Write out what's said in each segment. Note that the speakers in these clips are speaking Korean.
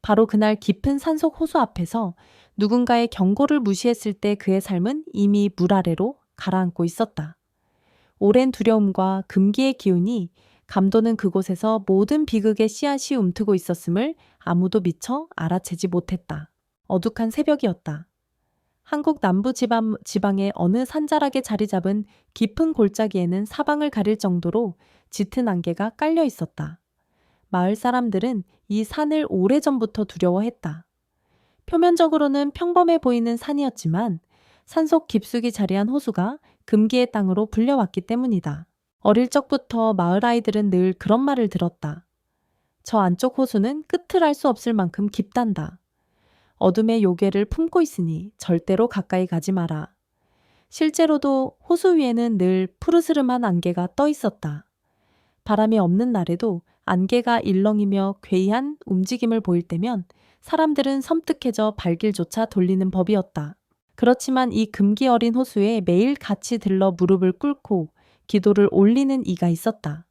바로 그날 깊은 산속 호수 앞에서 누군가의 경고를 무시했을 때 그의 삶은 이미 물 아래로 가라앉고 있었다. 오랜 두려움과 금기의 기운이 감도는 그곳에서 모든 비극의 씨앗이 움트고 있었음을 아무도 미처 알아채지 못했다. 어둑한 새벽이었다. 한국 남부 지방의 어느 산자락에 자리 잡은 깊은 골짜기에는 사방을 가릴 정도로 짙은 안개가 깔려 있었다. 마을 사람들은 이 산을 오래전부터 두려워했다. 표면적으로는 평범해 보이는 산이었지만 산속 깊숙이 자리한 호수가 금기의 땅으로 불려왔기 때문이다. 어릴 적부터 마을 아이들은 늘 그런 말을 들었다. 저 안쪽 호수는 끝을 알 수 없을 만큼 깊단다. 어둠의 요괴를 품고 있으니 절대로 가까이 가지 마라. 실제로도 호수 위에는 늘 푸르스름한 안개가 떠 있었다. 바람이 없는 날에도 안개가 일렁이며 괴이한 움직임을 보일 때면 사람들은 섬뜩해져 발길조차 돌리는 법이었다. 그렇지만 이 금기 어린 호수에 매일 같이 들러 무릎을 꿇고 기도를 올리는 이가 있었다.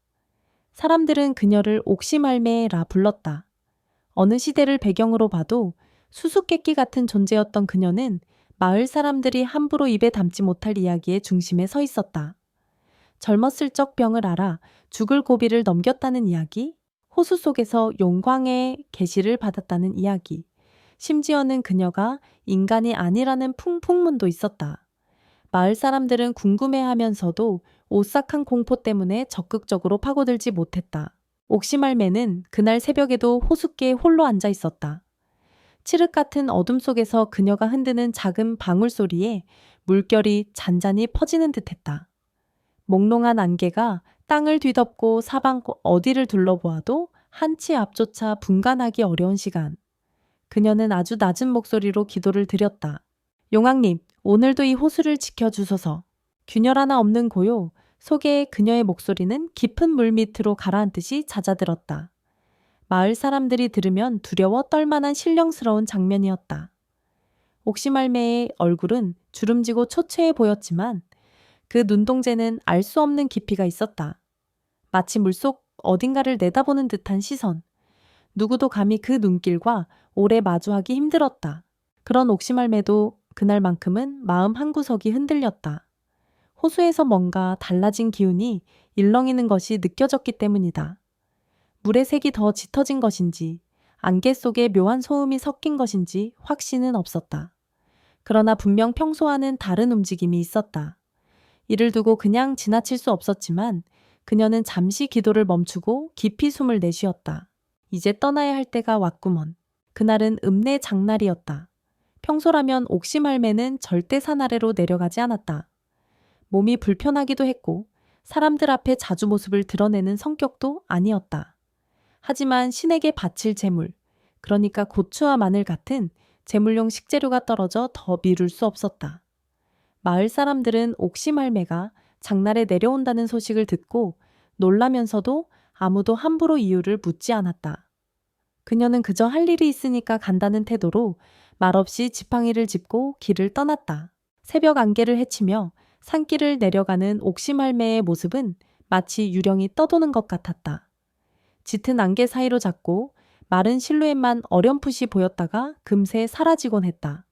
사람들은 그녀를 옥시말매라 불렀다. 어느 시대를 배경으로 봐도 수수께끼 같은 존재였던 그녀는 마을 사람들이 함부로 입에 담지 못할 이야기의 중심에 서 있었다. 젊었을 적 병을 앓아 죽을 고비를 넘겼다는 이야기, 호수 속에서 용광의 계시를 받았다는 이야기, 심지어는 그녀가 인간이 아니라는 풍문도 있었다. 마을 사람들은 궁금해하면서도 오싹한 공포 때문에 적극적으로 파고들지 못했다. 옥시말매는 그날 새벽에도 호숫가에 홀로 앉아 있었다. 칠흑 같은 어둠 속에서 그녀가 흔드는 작은 방울 소리에 물결이 잔잔히 퍼지는 듯했다. 몽롱한 안개가 땅을 뒤덮고 사방 어디를 둘러보아도 한치 앞조차 분간하기 어려운 시간. 그녀는 아주 낮은 목소리로 기도를 드렸다. 용왕님, 오늘도 이 호수를 지켜주소서. 균열 하나 없는 고요 속에 그녀의 목소리는 깊은 물 밑으로 가라앉듯이 잦아들었다. 마을 사람들이 들으면 두려워 떨만한 신령스러운 장면이었다. 옥시말매의 얼굴은 주름지고 초췌해 보였지만 그 눈동자는 알 수 없는 깊이가 있었다. 마치 물속 어딘가를 내다보는 듯한 시선. 누구도 감히 그 눈길과 오래 마주하기 힘들었다. 그런 옥시말매도 그날만큼은 마음 한구석이 흔들렸다. 호수에서 뭔가 달라진 기운이 일렁이는 것이 느껴졌기 때문이다. 물의 색이 더 짙어진 것인지 안개 속에 묘한 소음이 섞인 것인지 확신은 없었다. 그러나 분명 평소와는 다른 움직임이 있었다. 이를 두고 그냥 지나칠 수 없었지만 그녀는 잠시 기도를 멈추고 깊이 숨을 내쉬었다. 이제 떠나야 할 때가 왔구먼. 그날은 읍내 장날이었다. 평소라면 옥시말매는 절대 산 아래로 내려가지 않았다. 몸이 불편하기도 했고 사람들 앞에 자주 모습을 드러내는 성격도 아니었다. 하지만 신에게 바칠 재물, 그러니까 고추와 마늘 같은 재물용 식재료가 떨어져 더 미룰 수 없었다. 마을 사람들은 옥시말매가 장날에 내려온다는 소식을 듣고 놀라면서도 아무도 함부로 이유를 묻지 않았다. 그녀는 그저 할 일이 있으니까 간다는 태도로 말없이 지팡이를 짚고 길을 떠났다. 새벽 안개를 헤치며 산길을 내려가는 옥시말매의 모습은 마치 유령이 떠도는 것 같았다. 짙은 안개 사이로 잡고 마른 실루엣만 어렴풋이 보였다가 금세 사라지곤 했다.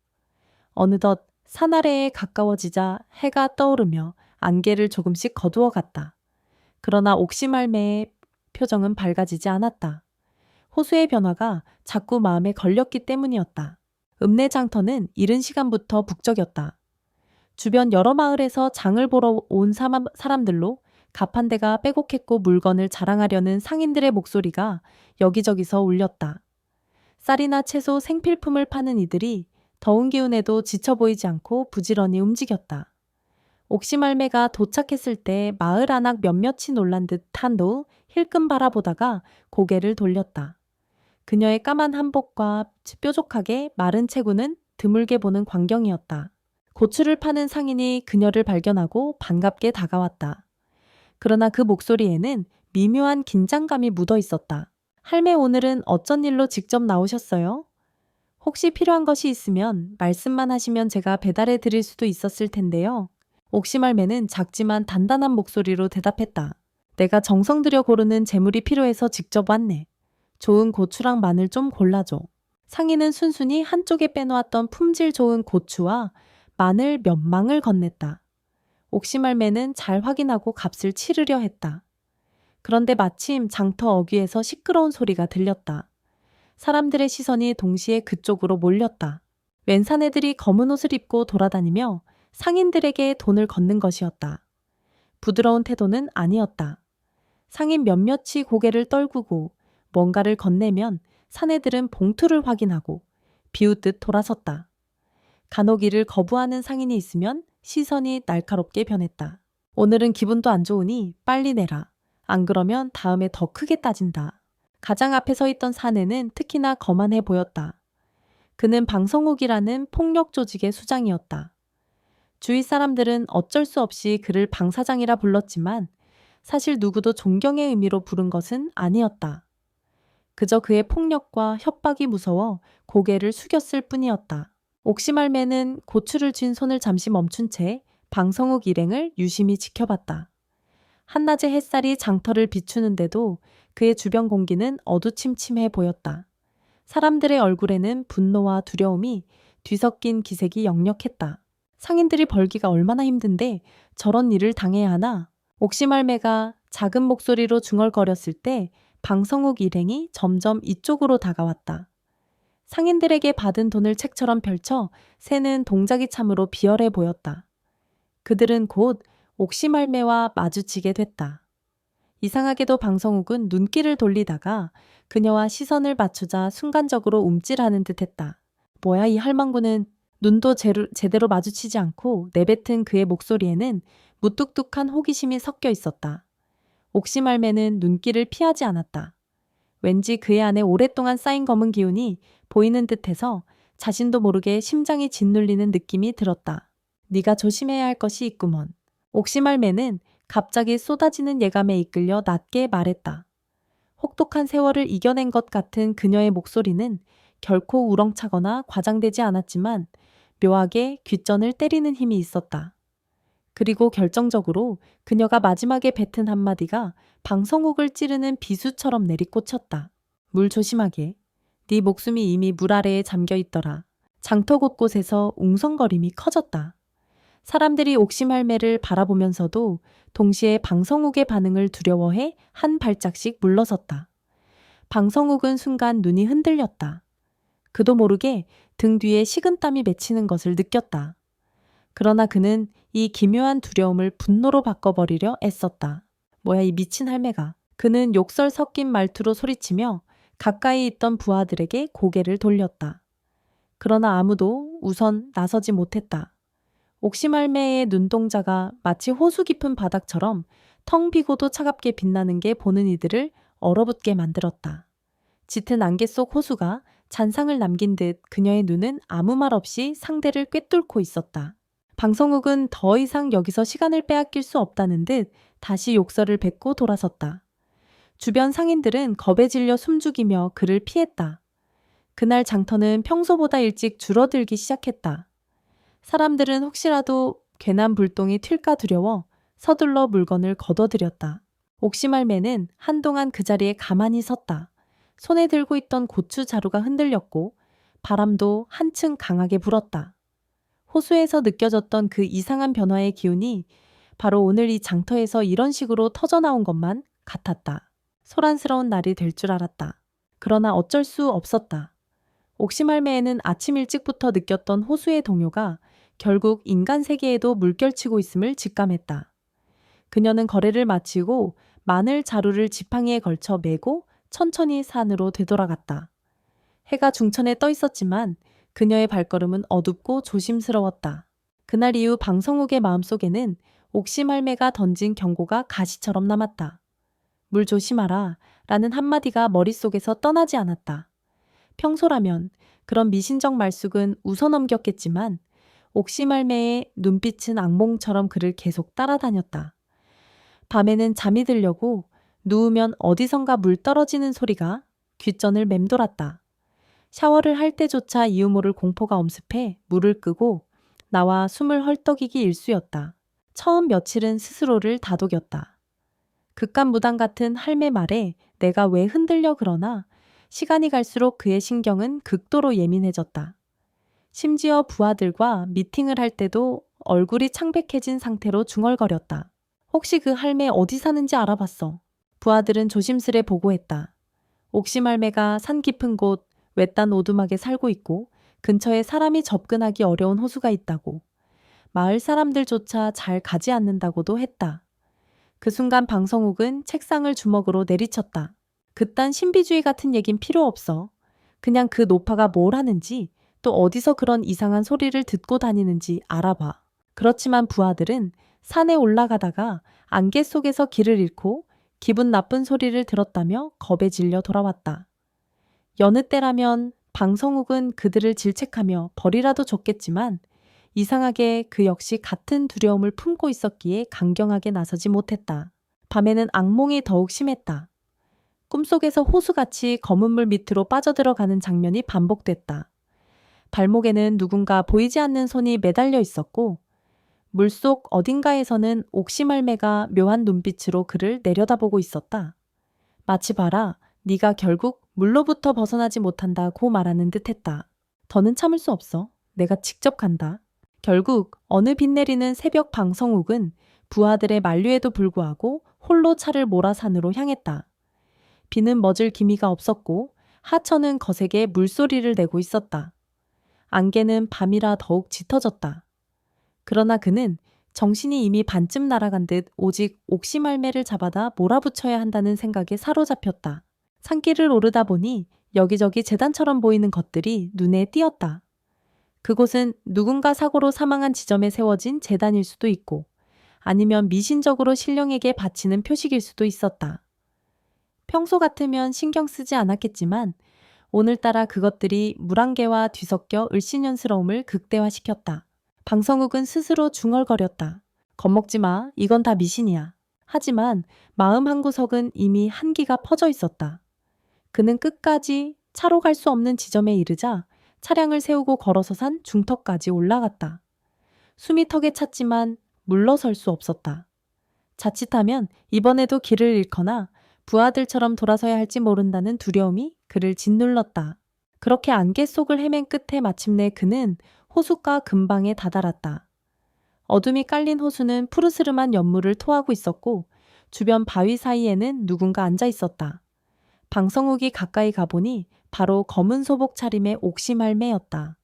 어느덧 산 아래에 가까워지자 해가 떠오르며 안개를 조금씩 거두어갔다. 그러나 옥시말매의 표정은 밝아지지 않았다. 호수의 변화가 자꾸 마음에 걸렸기 때문이었다. 읍내 장터는 이른 시간부터 북적였다. 주변 여러 마을에서 장을 보러 온 사람들로 가판대가 빼곡했고 물건을 자랑하려는 상인들의 목소리가 여기저기서 울렸다. 쌀이나 채소, 생필품을 파는 이들이 더운 기운에도 지쳐 보이지 않고 부지런히 움직였다. 옥시말매가 도착했을 때 마을 안악 몇몇이 놀란 듯 한도 힐끔 바라보다가 고개를 돌렸다. 그녀의 까만 한복과 뾰족하게 마른 체구는 드물게 보는 광경이었다. 고추를 파는 상인이 그녀를 발견하고 반갑게 다가왔다. 그러나 그 목소리에는 미묘한 긴장감이 묻어 있었다. 할매, 오늘은 어쩐 일로 직접 나오셨어요? 혹시 필요한 것이 있으면 말씀만 하시면 제가 배달해 드릴 수도 있었을 텐데요. 옥시말매는 작지만 단단한 목소리로 대답했다. 내가 정성 들여 고르는 재물이 필요해서 직접 왔네. 좋은 고추랑 마늘 좀 골라줘. 상인은 순순히 한쪽에 빼놓았던 품질 좋은 고추와 마늘 몇 망을 건넸다. 옥시말매는 잘 확인하고 값을 치르려 했다. 그런데 마침 장터 어귀에서 시끄러운 소리가 들렸다. 사람들의 시선이 동시에 그쪽으로 몰렸다. 웬 사내들이 검은 옷을 입고 돌아다니며 상인들에게 돈을 걷는 것이었다. 부드러운 태도는 아니었다. 상인 몇몇이 고개를 떨구고 뭔가를 건네면 사내들은 봉투를 확인하고 비웃듯 돌아섰다. 간혹 이를 거부하는 상인이 있으면 시선이 날카롭게 변했다. 오늘은 기분도 안 좋으니 빨리 내라. 안 그러면 다음에 더 크게 따진다. 가장 앞에 서 있던 사내는 특히나 거만해 보였다. 그는 방성욱이라는 폭력 조직의 수장이었다. 주위 사람들은 어쩔 수 없이 그를 방사장이라 불렀지만 사실 누구도 존경의 의미로 부른 것은 아니었다. 그저 그의 폭력과 협박이 무서워 고개를 숙였을 뿐이었다. 옥시말매는 고추를 쥔 손을 잠시 멈춘 채 방성욱 일행을 유심히 지켜봤다. 한낮의 햇살이 장터를 비추는데도 그의 주변 공기는 어두침침해 보였다. 사람들의 얼굴에는 분노와 두려움이 뒤섞인 기색이 역력했다. 상인들이 벌기가 얼마나 힘든데 저런 일을 당해야 하나? 옥시말매가 작은 목소리로 중얼거렸을 때 방성욱 일행이 점점 이쪽으로 다가왔다. 상인들에게 받은 돈을 책처럼 펼쳐 새는 동작이 참으로 비열해 보였다. 그들은 곧 옥시말매와 마주치게 됐다. 이상하게도 방성욱은 눈길을 돌리다가 그녀와 시선을 맞추자 순간적으로 움찔하는 듯했다. 뭐야 이 할망구는. 눈도 제대로 마주치지 않고 내뱉은 그의 목소리에는 무뚝뚝한 호기심이 섞여 있었다. 옥시말매는 눈길을 피하지 않았다. 왠지 그의 안에 오랫동안 쌓인 검은 기운이 보이는 듯해서 자신도 모르게 심장이 짓눌리는 느낌이 들었다. 네가 조심해야 할 것이 있구먼. 옥시말매는 갑자기 쏟아지는 예감에 이끌려 낮게 말했다. 혹독한 세월을 이겨낸 것 같은 그녀의 목소리는 결코 우렁차거나 과장되지 않았지만 묘하게 귓전을 때리는 힘이 있었다. 그리고 결정적으로 그녀가 마지막에 뱉은 한마디가 방성욱을 찌르는 비수처럼 내리꽂혔다. 물 조심하게. 네 목숨이 이미 물 아래에 잠겨 있더라. 장터 곳곳에서 웅성거림이 커졌다. 사람들이 옥시말매를 바라보면서도 동시에 방성욱의 반응을 두려워해 한 발짝씩 물러섰다. 방성욱은 순간 눈이 흔들렸다. 그도 모르게 등 뒤에 식은땀이 맺히는 것을 느꼈다. 그러나 그는 이 기묘한 두려움을 분노로 바꿔버리려 애썼다. 뭐야 이 미친 할매가. 그는 욕설 섞인 말투로 소리치며 가까이 있던 부하들에게 고개를 돌렸다. 그러나 아무도 우선 나서지 못했다. 옥시말매의 눈동자가 마치 호수 깊은 바닥처럼 텅 비고도 차갑게 빛나는 게 보는 이들을 얼어붙게 만들었다. 짙은 안개 속 호수가 잔상을 남긴 듯 그녀의 눈은 아무 말 없이 상대를 꿰뚫고 있었다. 방성욱은 더 이상 여기서 시간을 빼앗길 수 없다는 듯 다시 욕설을 뱉고 돌아섰다. 주변 상인들은 겁에 질려 숨죽이며 그를 피했다. 그날 장터는 평소보다 일찍 줄어들기 시작했다. 사람들은 혹시라도 괜한 불똥이 튈까 두려워 서둘러 물건을 걷어들였다. 옥시말매는 한동안 그 자리에 가만히 섰다. 손에 들고 있던 고추 자루가 흔들렸고 바람도 한층 강하게 불었다. 호수에서 느껴졌던 그 이상한 변화의 기운이 바로 오늘 이 장터에서 이런 식으로 터져나온 것만 같았다. 소란스러운 날이 될 줄 알았다. 그러나 어쩔 수 없었다. 옥시말매에는 아침 일찍부터 느꼈던 호수의 동요가 결국 인간 세계에도 물결치고 있음을 직감했다. 그녀는 거래를 마치고 마늘 자루를 지팡이에 걸쳐 메고 천천히 산으로 되돌아갔다. 해가 중천에 떠 있었지만 그녀의 발걸음은 어둡고 조심스러웠다. 그날 이후 방성욱의 마음속에는 옥시말매가 던진 경고가 가시처럼 남았다. 물 조심하라 라는 한마디가 머릿속에서 떠나지 않았다. 평소라면 그런 미신적 말숙은 웃어넘겼겠지만 옥시말매의 눈빛은 악몽처럼 그를 계속 따라다녔다. 밤에는 잠이 들려고 누우면 어디선가 물 떨어지는 소리가 귓전을 맴돌았다. 샤워를 할 때조차 이유 모를 공포가 엄습해 물을 끄고 나와 숨을 헐떡이기 일쑤였다. 처음 며칠은 스스로를 다독였다. 극간무당 같은 할매 말에 내가 왜 흔들려 그러나 시간이 갈수록 그의 신경은 극도로 예민해졌다. 심지어 부하들과 미팅을 할 때도 얼굴이 창백해진 상태로 중얼거렸다. 혹시 그 할매 어디 사는지 알아봤어? 부하들은 조심스레 보고했다. 옥시말매가 산 깊은 곳 외딴 오두막에 살고 있고 근처에 사람이 접근하기 어려운 호수가 있다고. 마을 사람들조차 잘 가지 않는다고도 했다. 그 순간 방성욱은 책상을 주먹으로 내리쳤다. 그딴 신비주의 같은 얘긴 필요 없어. 그냥 그 노파가 뭘 하는지 또 어디서 그런 이상한 소리를 듣고 다니는지 알아봐. 그렇지만 부하들은 산에 올라가다가 안개 속에서 길을 잃고 기분 나쁜 소리를 들었다며 겁에 질려 돌아왔다. 여느 때라면 방성욱은 그들을 질책하며 벌이라도 줬겠지만 이상하게 그 역시 같은 두려움을 품고 있었기에 강경하게 나서지 못했다. 밤에는 악몽이 더욱 심했다. 꿈속에서 호수같이 검은 물 밑으로 빠져들어가는 장면이 반복됐다. 발목에는 누군가 보이지 않는 손이 매달려 있었고 물속 어딘가에서는 옥시말매가 묘한 눈빛으로 그를 내려다보고 있었다. 마치 봐라, 네가 결국 물로부터 벗어나지 못한다고 말하는 듯했다. 더는 참을 수 없어. 내가 직접 간다. 결국 어느 비 내리는 새벽 방성욱은 부하들의 만류에도 불구하고 홀로 차를 몰아 산으로 향했다. 비는 멎을 기미가 없었고 하천은 거세게 물소리를 내고 있었다. 안개는 밤이라 더욱 짙어졌다. 그러나 그는 정신이 이미 반쯤 날아간 듯 오직 옥시말매를 잡아다 몰아붙여야 한다는 생각에 사로잡혔다. 산길을 오르다 보니 여기저기 재단처럼 보이는 것들이 눈에 띄었다. 그곳은 누군가 사고로 사망한 지점에 세워진 재단일 수도 있고 아니면 미신적으로 신령에게 바치는 표식일 수도 있었다. 평소 같으면 신경 쓰지 않았겠지만 오늘따라 그것들이 물안개와 뒤섞여 을씨년스러움을 극대화시켰다. 방성욱은 스스로 중얼거렸다. 겁먹지 마. 이건 다 미신이야. 하지만 마음 한구석은 이미 한기가 퍼져 있었다. 그는 끝까지 차로 갈 수 없는 지점에 이르자 차량을 세우고 걸어서 산 중턱까지 올라갔다. 숨이 턱에 찼지만 물러설 수 없었다. 자칫하면 이번에도 길을 잃거나 부하들처럼 돌아서야 할지 모른다는 두려움이 그를 짓눌렀다. 그렇게 안개 속을 헤맨 끝에 마침내 그는 호숫가 근방에 다다랐다. 어둠이 깔린 호수는 푸르스름한 연물을 토하고 있었고 주변 바위 사이에는 누군가 앉아 있었다. 방성욱이 가까이 가보니 바로 검은 소복 차림의 옥시말매였다.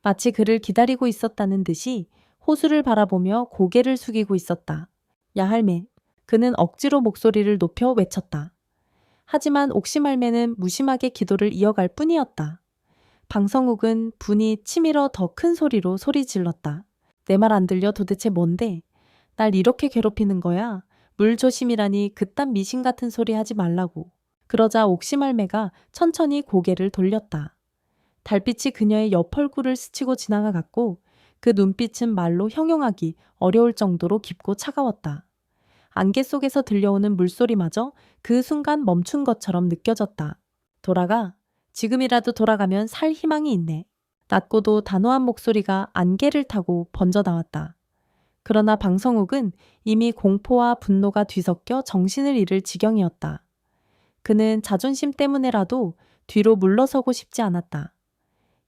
마치 그를 기다리고 있었다는 듯이 호수를 바라보며 고개를 숙이고 있었다. 야 할매. 그는 억지로 목소리를 높여 외쳤다. 하지만 옥시말매는 무심하게 기도를 이어갈 뿐이었다. 방성욱은 분이 치밀어 더 큰 소리로 소리 질렀다. 내 말 안 들려? 도대체 뭔데? 날 이렇게 괴롭히는 거야? 물 조심이라니 그딴 미신 같은 소리 하지 말라고. 그러자 옥시말매가 천천히 고개를 돌렸다. 달빛이 그녀의 옆 얼굴을 스치고 지나가갔고 그 눈빛은 말로 형용하기 어려울 정도로 깊고 차가웠다. 안개 속에서 들려오는 물소리마저 그 순간 멈춘 것처럼 느껴졌다. 돌아가. 지금이라도 돌아가면 살 희망이 있네. 낮고도 단호한 목소리가 안개를 타고 번져 나왔다. 그러나 방성욱은 이미 공포와 분노가 뒤섞여 정신을 잃을 지경이었다. 그는 자존심 때문에라도 뒤로 물러서고 싶지 않았다.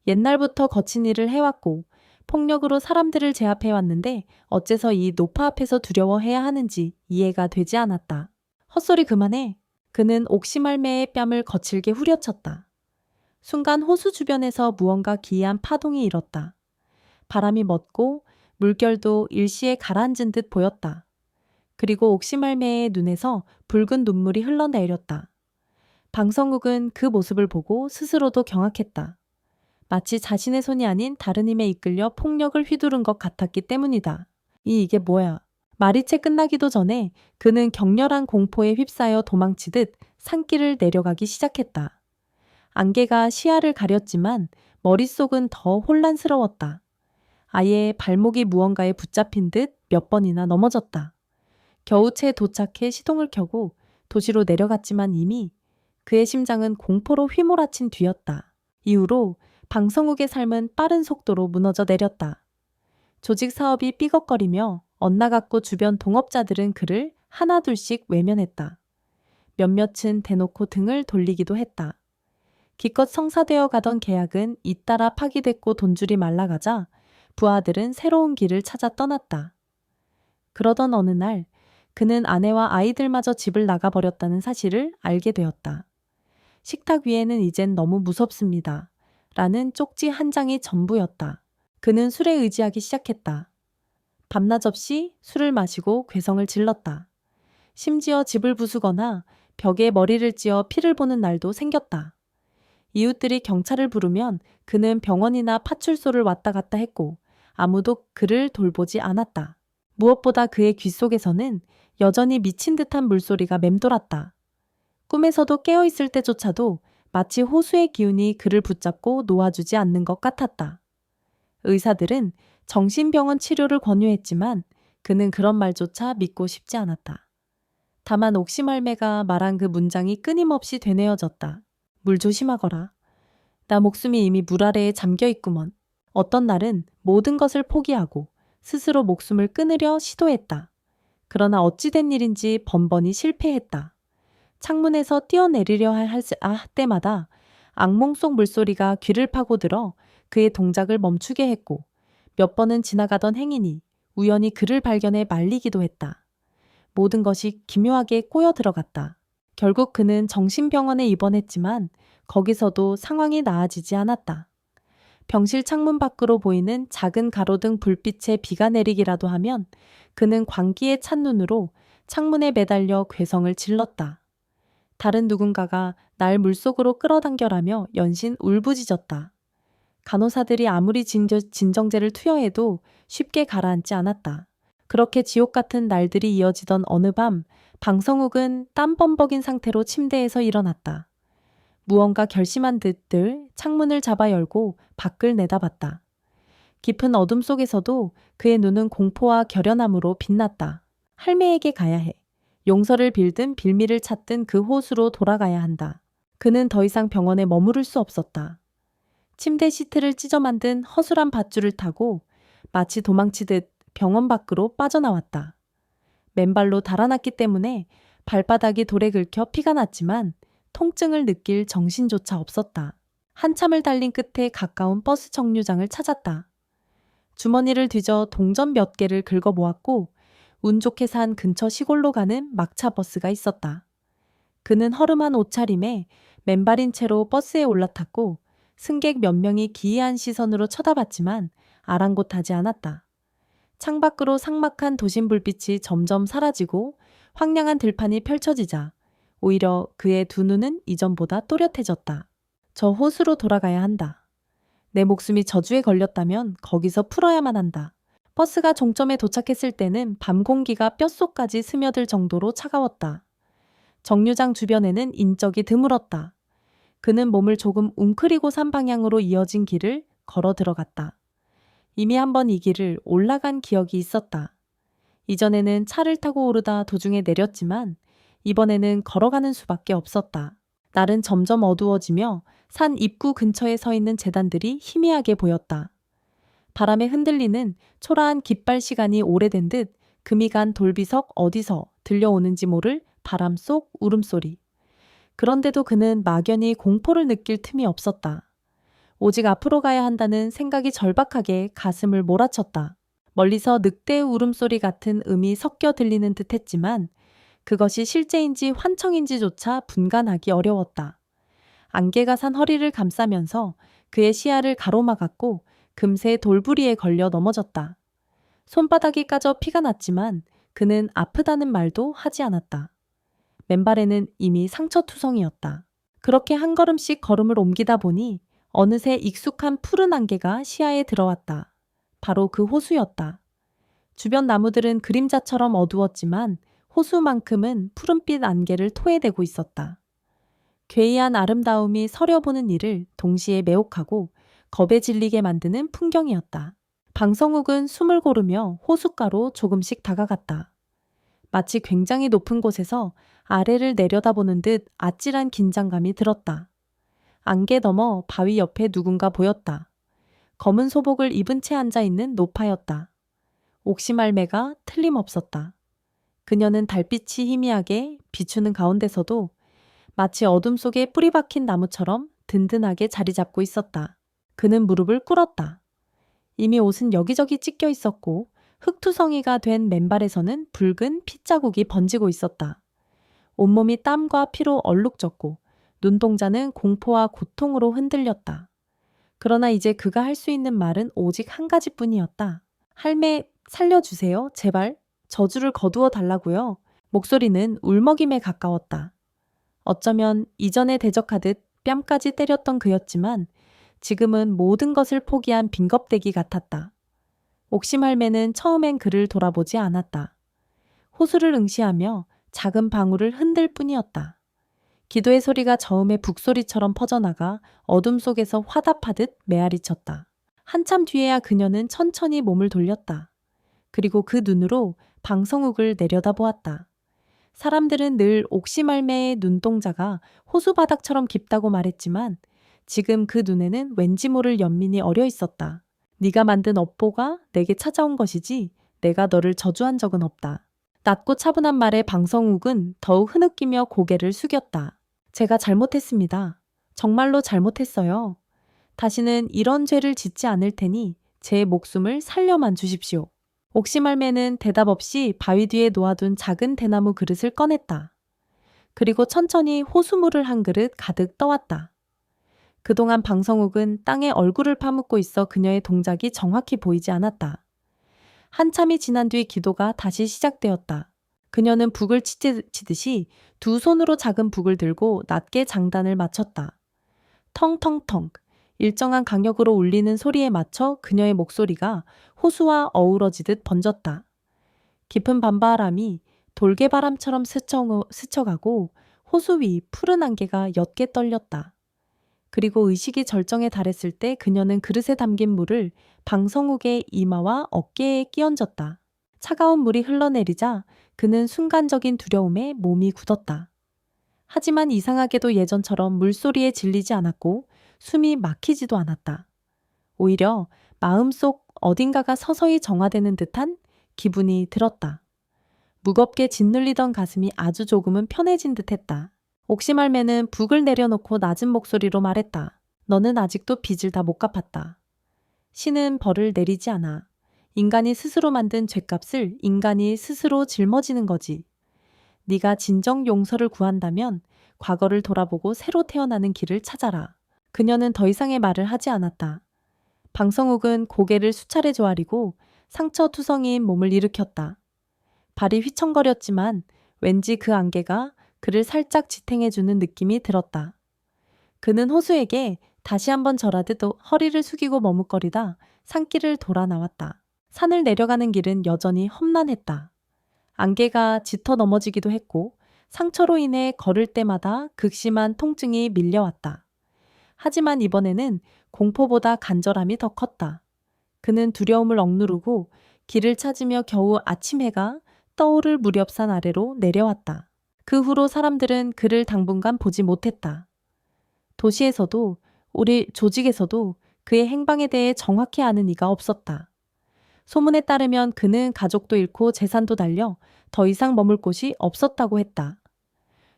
옛날부터 거친 일을 해왔고 폭력으로 사람들을 제압해왔는데 어째서 이 노파 앞에서 두려워해야 하는지 이해가 되지 않았다. 헛소리 그만해. 그는 옥시말매의 뺨을 거칠게 후려쳤다. 순간 호수 주변에서 무언가 기이한 파동이 일었다. 바람이 멎고 물결도 일시에 가라앉은 듯 보였다. 그리고 옥시말매의 눈에서 붉은 눈물이 흘러내렸다. 방성욱은 그 모습을 보고 스스로도 경악했다. 마치 자신의 손이 아닌 다른 힘에 이끌려 폭력을 휘두른 것 같았기 때문이다. 이게 뭐야? 말이 채 끝나기도 전에 그는 격렬한 공포에 휩싸여 도망치듯 산길을 내려가기 시작했다. 안개가 시야를 가렸지만 머릿속은 더 혼란스러웠다. 아예 발목이 무언가에 붙잡힌 듯 몇 번이나 넘어졌다. 겨우 채 도착해 시동을 켜고 도시로 내려갔지만 이미 그의 심장은 공포로 휘몰아친 뒤였다. 이후로 방성욱의 삶은 빠른 속도로 무너져 내렸다. 조직 사업이 삐걱거리며 엇나갔고 주변 동업자들은 그를 하나둘씩 외면했다. 몇몇은 대놓고 등을 돌리기도 했다. 기껏 성사되어 가던 계약은 잇따라 파기됐고 돈줄이 말라가자 부하들은 새로운 길을 찾아 떠났다. 그러던 어느 날 그는 아내와 아이들마저 집을 나가버렸다는 사실을 알게 되었다. 식탁 위에는 이젠 너무 무섭습니다. 라는 쪽지 한 장이 전부였다. 그는 술에 의지하기 시작했다. 밤낮 없이 술을 마시고 괴성을 질렀다. 심지어 집을 부수거나 벽에 머리를 찧어 피를 보는 날도 생겼다. 이웃들이 경찰을 부르면 그는 병원이나 파출소를 왔다 갔다 했고 아무도 그를 돌보지 않았다. 무엇보다 그의 귓속에서는 여전히 미친 듯한 물소리가 맴돌았다. 꿈에서도 깨어있을 때조차도 마치 호수의 기운이 그를 붙잡고 놓아주지 않는 것 같았다. 의사들은 정신병원 치료를 권유했지만 그는 그런 말조차 믿고 싶지 않았다. 다만 옥시말매가 말한 그 문장이 끊임없이 되뇌어졌다. 물 조심하거라. 나 목숨이 이미 물 아래에 잠겨 있구먼. 어떤 날은 모든 것을 포기하고 스스로 목숨을 끊으려 시도했다. 그러나 어찌된 일인지 번번이 실패했다. 창문에서 뛰어내리려 할 때마다 악몽 속 물소리가 귀를 파고들어 그의 동작을 멈추게 했고 몇 번은 지나가던 행인이 우연히 그를 발견해 말리기도 했다. 모든 것이 기묘하게 꼬여 들어갔다. 결국 그는 정신병원에 입원했지만 거기서도 상황이 나아지지 않았다. 병실 창문 밖으로 보이는 작은 가로등 불빛에 비가 내리기라도 하면 그는 광기에 찬 눈으로 창문에 매달려 괴성을 질렀다. 다른 누군가가 날 물속으로 끌어당겨라며 연신 울부짖었다. 간호사들이 아무리 진정제를 투여해도 쉽게 가라앉지 않았다. 그렇게 지옥 같은 날들이 이어지던 어느 밤 방성욱은 땀 범벅인 상태로 침대에서 일어났다. 무언가 결심한 듯들 창문을 잡아 열고 밖을 내다봤다. 깊은 어둠 속에서도 그의 눈은 공포와 결연함으로 빛났다. 할매에게 가야 해. 용서를 빌든 빌미를 찾든 그 호수로 돌아가야 한다. 그는 더 이상 병원에 머무를 수 없었다. 침대 시트를 찢어 만든 허술한 밧줄을 타고 마치 도망치듯 병원 밖으로 빠져나왔다. 맨발로 달아났기 때문에 발바닥이 돌에 긁혀 피가 났지만 통증을 느낄 정신조차 없었다. 한참을 달린 끝에 가까운 버스 정류장을 찾았다. 주머니를 뒤져 동전 몇 개를 긁어 모았고 운 좋게 산 근처 시골로 가는 막차 버스가 있었다. 그는 허름한 옷차림에 맨발인 채로 버스에 올라탔고 승객 몇 명이 기이한 시선으로 쳐다봤지만 아랑곳하지 않았다. 창밖으로 삭막한 도심 불빛이 점점 사라지고 황량한 들판이 펼쳐지자 오히려 그의 두 눈은 이전보다 또렷해졌다. 저 호수로 돌아가야 한다. 내 목숨이 저주에 걸렸다면 거기서 풀어야만 한다. 버스가 종점에 도착했을 때는 밤 공기가 뼛속까지 스며들 정도로 차가웠다. 정류장 주변에는 인적이 드물었다. 그는 몸을 조금 웅크리고 산 방향으로 이어진 길을 걸어 들어갔다. 이미 한번 이 길을 올라간 기억이 있었다. 이전에는 차를 타고 오르다 도중에 내렸지만 이번에는 걸어가는 수밖에 없었다. 날은 점점 어두워지며 산 입구 근처에 서 있는 제단들이 희미하게 보였다. 바람에 흔들리는 초라한 깃발 시간이 오래된 듯 금이 간 돌비석 어디서 들려오는지 모를 바람 속 울음소리. 그런데도 그는 막연히 공포를 느낄 틈이 없었다. 오직 앞으로 가야 한다는 생각이 절박하게 가슴을 몰아쳤다. 멀리서 늑대의 울음소리 같은 음이 섞여 들리는 듯 했지만 그것이 실제인지 환청인지조차 분간하기 어려웠다. 안개가 산 허리를 감싸면서 그의 시야를 가로막았고 금세 돌부리에 걸려 넘어졌다. 손바닥이 까져 피가 났지만 그는 아프다는 말도 하지 않았다. 맨발에는 이미 상처투성이었다. 그렇게 한 걸음씩 걸음을 옮기다 보니 어느새 익숙한 푸른 안개가 시야에 들어왔다. 바로 그 호수였다. 주변 나무들은 그림자처럼 어두웠지만 호수만큼은 푸른빛 안개를 토해대고 있었다. 괴이한 아름다움이 서려보는 이를 동시에 매혹하고 겁에 질리게 만드는 풍경이었다. 방성욱은 숨을 고르며 호숫가로 조금씩 다가갔다. 마치 굉장히 높은 곳에서 아래를 내려다보는 듯 아찔한 긴장감이 들었다. 안개 너머 바위 옆에 누군가 보였다. 검은 소복을 입은 채 앉아있는 노파였다. 옥시말매가 틀림없었다. 그녀는 달빛이 희미하게 비추는 가운데서도 마치 어둠 속에 뿌리 박힌 나무처럼 든든하게 자리 잡고 있었다. 그는 무릎을 꿇었다. 이미 옷은 여기저기 찢겨 있었고 흙투성이가 된 맨발에서는 붉은 핏자국이 번지고 있었다. 온몸이 땀과 피로 얼룩졌고 눈동자는 공포와 고통으로 흔들렸다. 그러나 이제 그가 할 수 있는 말은 오직 한 가지뿐이었다. 할매, 살려주세요. 제발. 저주를 거두어 달라고요. 목소리는 울먹임에 가까웠다. 어쩌면 이전에 대적하듯 뺨까지 때렸던 그였지만 지금은 모든 것을 포기한 빈겁대기 같았다. 옥심 할매는 처음엔 그를 돌아보지 않았다. 호수를 응시하며 작은 방울을 흔들 뿐이었다. 기도의 소리가 저음의 북소리처럼 퍼져나가 어둠 속에서 화답하듯 메아리쳤다. 한참 뒤에야 그녀는 천천히 몸을 돌렸다. 그리고 그 눈으로 방성욱을 내려다보았다. 사람들은 늘 옥시말매의 눈동자가 호수바닥처럼 깊다고 말했지만 지금 그 눈에는 왠지 모를 연민이 어려 있었다. 네가 만든 업보가 내게 찾아온 것이지 내가 너를 저주한 적은 없다. 낮고 차분한 말에 방성욱은 더욱 흐느끼며 고개를 숙였다. 제가 잘못했습니다. 정말로 잘못했어요. 다시는 이런 죄를 짓지 않을 테니 제 목숨을 살려만 주십시오. 옥시말매는 대답 없이 바위 뒤에 놓아둔 작은 대나무 그릇을 꺼냈다. 그리고 천천히 호수물을 한 그릇 가득 떠왔다. 그동안 방성욱은 땅에 얼굴을 파묻고 있어 그녀의 동작이 정확히 보이지 않았다. 한참이 지난 뒤 기도가 다시 시작되었다. 그녀는 북을 치듯이 두 손으로 작은 북을 들고 낮게 장단을 맞췄다. 텅텅텅 일정한 강력으로 울리는 소리에 맞춰 그녀의 목소리가 호수와 어우러지듯 번졌다. 깊은 밤바람이 돌개바람처럼 스쳐가고 호수 위 푸른 안개가 옅게 떨렸다. 그리고 의식이 절정에 달했을 때 그녀는 그릇에 담긴 물을 방성욱의 이마와 어깨에 끼얹었다. 차가운 물이 흘러내리자 그는 순간적인 두려움에 몸이 굳었다. 하지만 이상하게도 예전처럼 물소리에 질리지 않았고 숨이 막히지도 않았다. 오히려 마음속 어딘가가 서서히 정화되는 듯한 기분이 들었다. 무겁게 짓눌리던 가슴이 아주 조금은 편해진 듯했다. 옥시말매는 북을 내려놓고 낮은 목소리로 말했다. 너는 아직도 빚을 다 못 갚았다. 신은 벌을 내리지 않아. 인간이 스스로 만든 죗값을 인간이 스스로 짊어지는 거지. 네가 진정 용서를 구한다면 과거를 돌아보고 새로 태어나는 길을 찾아라. 그녀는 더 이상의 말을 하지 않았다. 방성욱은 고개를 수차례 조아리고 상처투성이인 몸을 일으켰다. 발이 휘청거렸지만 왠지 그 안개가 그를 살짝 지탱해주는 느낌이 들었다. 그는 호수에게 다시 한번 절하듯 허리를 숙이고 머뭇거리다 산길을 돌아 나왔다. 산을 내려가는 길은 여전히 험난했다. 안개가 짙어 넘어지기도 했고 상처로 인해 걸을 때마다 극심한 통증이 밀려왔다. 하지만 이번에는 공포보다 간절함이 더 컸다. 그는 두려움을 억누르고 길을 찾으며 겨우 아침 해가 떠오를 무렵산 아래로 내려왔다. 그 후로 사람들은 그를 당분간 보지 못했다. 도시에서도 우리 조직에서도 그의 행방에 대해 정확히 아는 이가 없었다. 소문에 따르면 그는 가족도 잃고 재산도 달려 더 이상 머물 곳이 없었다고 했다.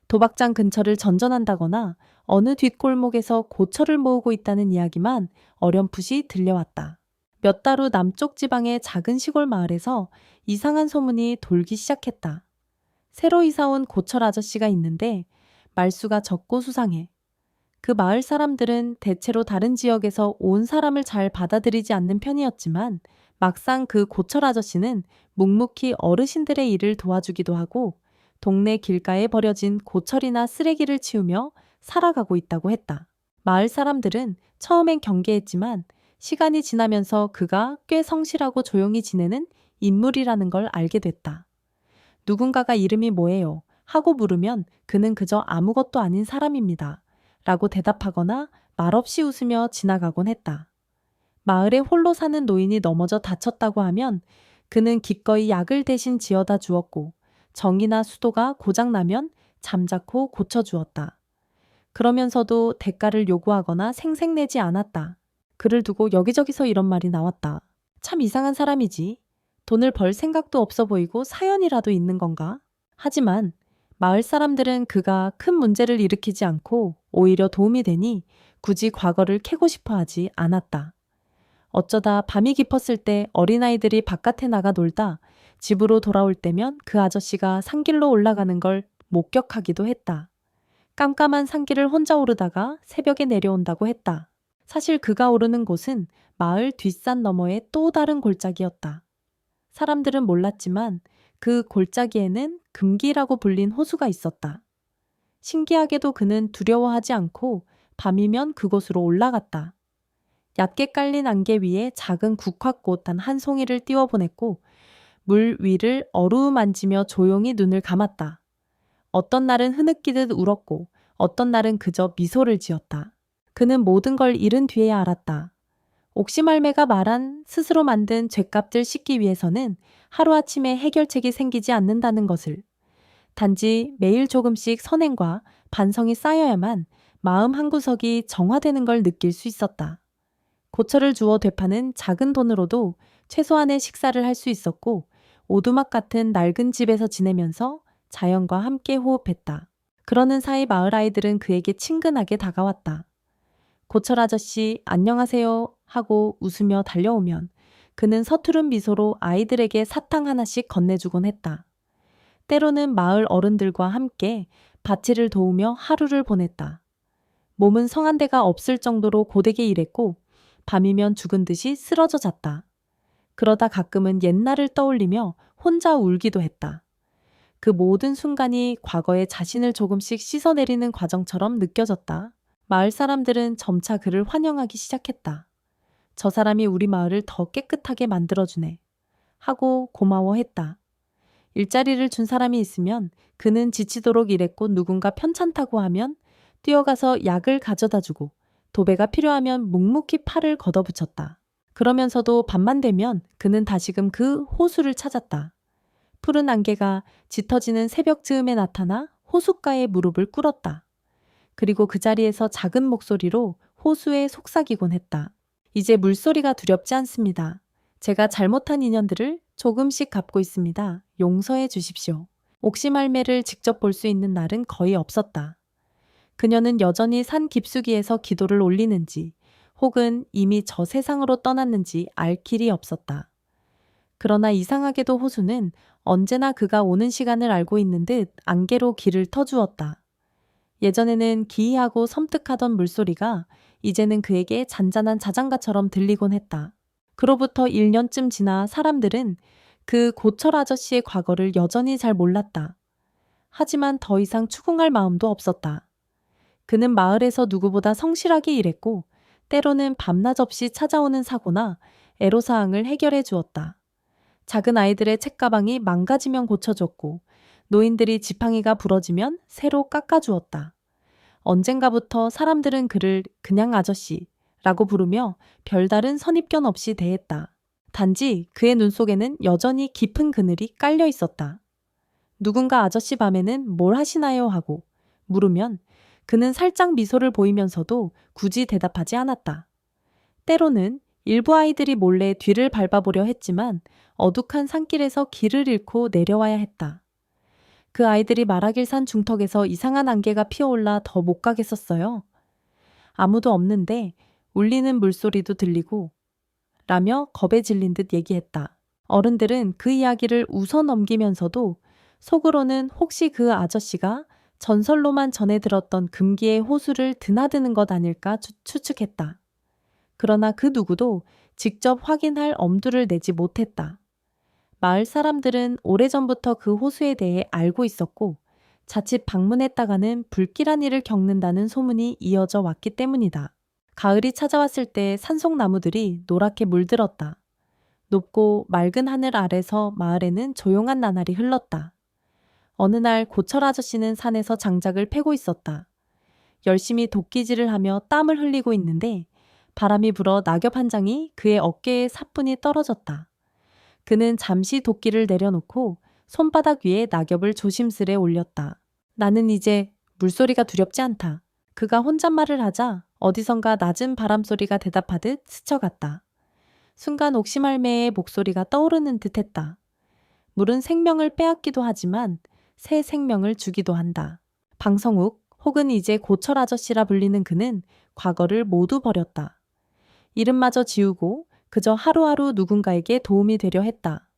도박장 근처를 전전한다거나 어느 뒷골목에서 고철을 모으고 있다는 이야기만 어렴풋이 들려왔다. 몇 달 후 남쪽 지방의 작은 시골 마을에서 이상한 소문이 돌기 시작했다. 새로 이사 온 고철 아저씨가 있는데 말수가 적고 수상해. 그 마을 사람들은 대체로 다른 지역에서 온 사람을 잘 받아들이지 않는 편이었지만 막상 그 고철 아저씨는 묵묵히 어르신들의 일을 도와주기도 하고 동네 길가에 버려진 고철이나 쓰레기를 치우며 살아가고 있다고 했다. 마을 사람들은 처음엔 경계했지만 시간이 지나면서 그가 꽤 성실하고 조용히 지내는 인물이라는 걸 알게 됐다. 누군가가 이름이 뭐예요? 하고 물으면 그는 그저 아무것도 아닌 사람입니다. 라고 대답하거나 말없이 웃으며 지나가곤 했다. 마을에 홀로 사는 노인이 넘어져 다쳤다고 하면 그는 기꺼이 약을 대신 지어다 주었고 정이나 수도가 고장나면 잠자코 고쳐주었다. 그러면서도 대가를 요구하거나 생색내지 않았다. 그를 두고 여기저기서 이런 말이 나왔다. 참 이상한 사람이지. 돈을 벌 생각도 없어 보이고 사연이라도 있는 건가? 하지만 마을 사람들은 그가 큰 문제를 일으키지 않고 오히려 도움이 되니 굳이 과거를 캐고 싶어 하지 않았다. 어쩌다 밤이 깊었을 때 어린아이들이 바깥에 나가 놀다 집으로 돌아올 때면 그 아저씨가 산길로 올라가는 걸 목격하기도 했다. 깜깜한 산길을 혼자 오르다가 새벽에 내려온다고 했다. 사실 그가 오르는 곳은 마을 뒷산 너머의 또 다른 골짜기였다. 사람들은 몰랐지만 그 골짜기에는 금기라고 불린 호수가 있었다. 신기하게도 그는 두려워하지 않고 밤이면 그곳으로 올라갔다. 얕게 깔린 안개 위에 작은 국화꽃 단 한 송이를 띄워보냈고 물 위를 어루만지며 조용히 눈을 감았다. 어떤 날은 흐느끼듯 울었고 어떤 날은 그저 미소를 지었다. 그는 모든 걸 잃은 뒤에야 알았다. 옥시말매가 말한 스스로 만든 죗값들 씻기 위해서는 하루아침에 해결책이 생기지 않는다는 것을. 단지 매일 조금씩 선행과 반성이 쌓여야만 마음 한구석이 정화되는 걸 느낄 수 있었다. 고철을 주워 되파는 작은 돈으로도 최소한의 식사를 할 수 있었고 오두막 같은 낡은 집에서 지내면서 자연과 함께 호흡했다. 그러는 사이 마을 아이들은 그에게 친근하게 다가왔다. 고철 아저씨 안녕하세요 하고 웃으며 달려오면 그는 서투른 미소로 아이들에게 사탕 하나씩 건네주곤 했다. 때로는 마을 어른들과 함께 밭일을 도우며 하루를 보냈다. 몸은 성한 데가 없을 정도로 고되게 일했고 밤이면 죽은 듯이 쓰러져 잤다. 그러다 가끔은 옛날을 떠올리며 혼자 울기도 했다. 그 모든 순간이 과거의 자신을 조금씩 씻어내리는 과정처럼 느껴졌다. 마을 사람들은 점차 그를 환영하기 시작했다. 저 사람이 우리 마을을 더 깨끗하게 만들어주네. 하고 고마워했다. 일자리를 준 사람이 있으면 그는 지치도록 일했고 누군가 편찮다고 하면 뛰어가서 약을 가져다 주고 도배가 필요하면 묵묵히 팔을 걷어붙였다. 그러면서도 밤만 되면 그는 다시금 그 호수를 찾았다. 푸른 안개가 짙어지는 새벽 즈음에 나타나 호숫가에 무릎을 꿇었다. 그리고 그 자리에서 작은 목소리로 호수에 속삭이곤 했다. 이제 물소리가 두렵지 않습니다. 제가 잘못한 인연들을 조금씩 갚고 있습니다. 용서해 주십시오. 옥시말매를 직접 볼 수 있는 날은 거의 없었다. 그녀는 여전히 산 깊숙이에서 기도를 올리는지 혹은 이미 저 세상으로 떠났는지 알 길이 없었다. 그러나 이상하게도 호수는 언제나 그가 오는 시간을 알고 있는 듯 안개로 길을 터주었다. 예전에는 기이하고 섬뜩하던 물소리가 이제는 그에게 잔잔한 자장가처럼 들리곤 했다. 그로부터 1년쯤 지나 사람들은 그 고철 아저씨의 과거를 여전히 잘 몰랐다. 하지만 더 이상 추궁할 마음도 없었다. 그는 마을에서 누구보다 성실하게 일했고 때로는 밤낮 없이 찾아오는 사고나 애로사항을 해결해 주었다. 작은 아이들의 책가방이 망가지면 고쳐줬고 노인들이 지팡이가 부러지면 새로 깎아주었다. 언젠가부터 사람들은 그를 그냥 아저씨라고 부르며 별다른 선입견 없이 대했다. 단지 그의 눈 속에는 여전히 깊은 그늘이 깔려 있었다. 누군가 아저씨 밤에는 뭘 하시나요? 하고 물으면 그는 살짝 미소를 보이면서도 굳이 대답하지 않았다. 때로는 일부 아이들이 몰래 뒤를 밟아보려 했지만 어둑한 산길에서 길을 잃고 내려와야 했다. 그 아이들이 말하길 산 중턱에서 이상한 안개가 피어올라 더 못 가겠었어요. 아무도 없는데 울리는 물소리도 들리고 라며 겁에 질린 듯 얘기했다. 어른들은 그 이야기를 웃어 넘기면서도 속으로는 혹시 그 아저씨가 전설로만 전해 들었던 금기의 호수를 드나드는 것 아닐까 추측했다. 그러나 그 누구도 직접 확인할 엄두를 내지 못했다. 마을 사람들은 오래전부터 그 호수에 대해 알고 있었고 자칫 방문했다가는 불길한 일을 겪는다는 소문이 이어져 왔기 때문이다. 가을이 찾아왔을 때 산속나무들이 노랗게 물들었다. 높고 맑은 하늘 아래서 마을에는 조용한 나날이 흘렀다. 어느 날 고철 아저씨는 산에서 장작을 패고 있었다. 열심히 도끼질을 하며 땀을 흘리고 있는데 바람이 불어 낙엽 한 장이 그의 어깨에 사뿐히 떨어졌다. 그는 잠시 도끼를 내려놓고 손바닥 위에 낙엽을 조심스레 올렸다. 나는 이제 물소리가 두렵지 않다. 그가 혼잣말을 하자 어디선가 낮은 바람소리가 대답하듯 스쳐갔다. 순간 옥시말매의 목소리가 떠오르는 듯했다. 물은 생명을 빼앗기도 하지만 새 생명을 주기도 한다. 방성욱, 혹은 이제 고철 아저씨라 불리는 그는 과거를 모두 버렸다. 이름마저 지우고 그저 하루하루 누군가에게 도움이 되려 했다.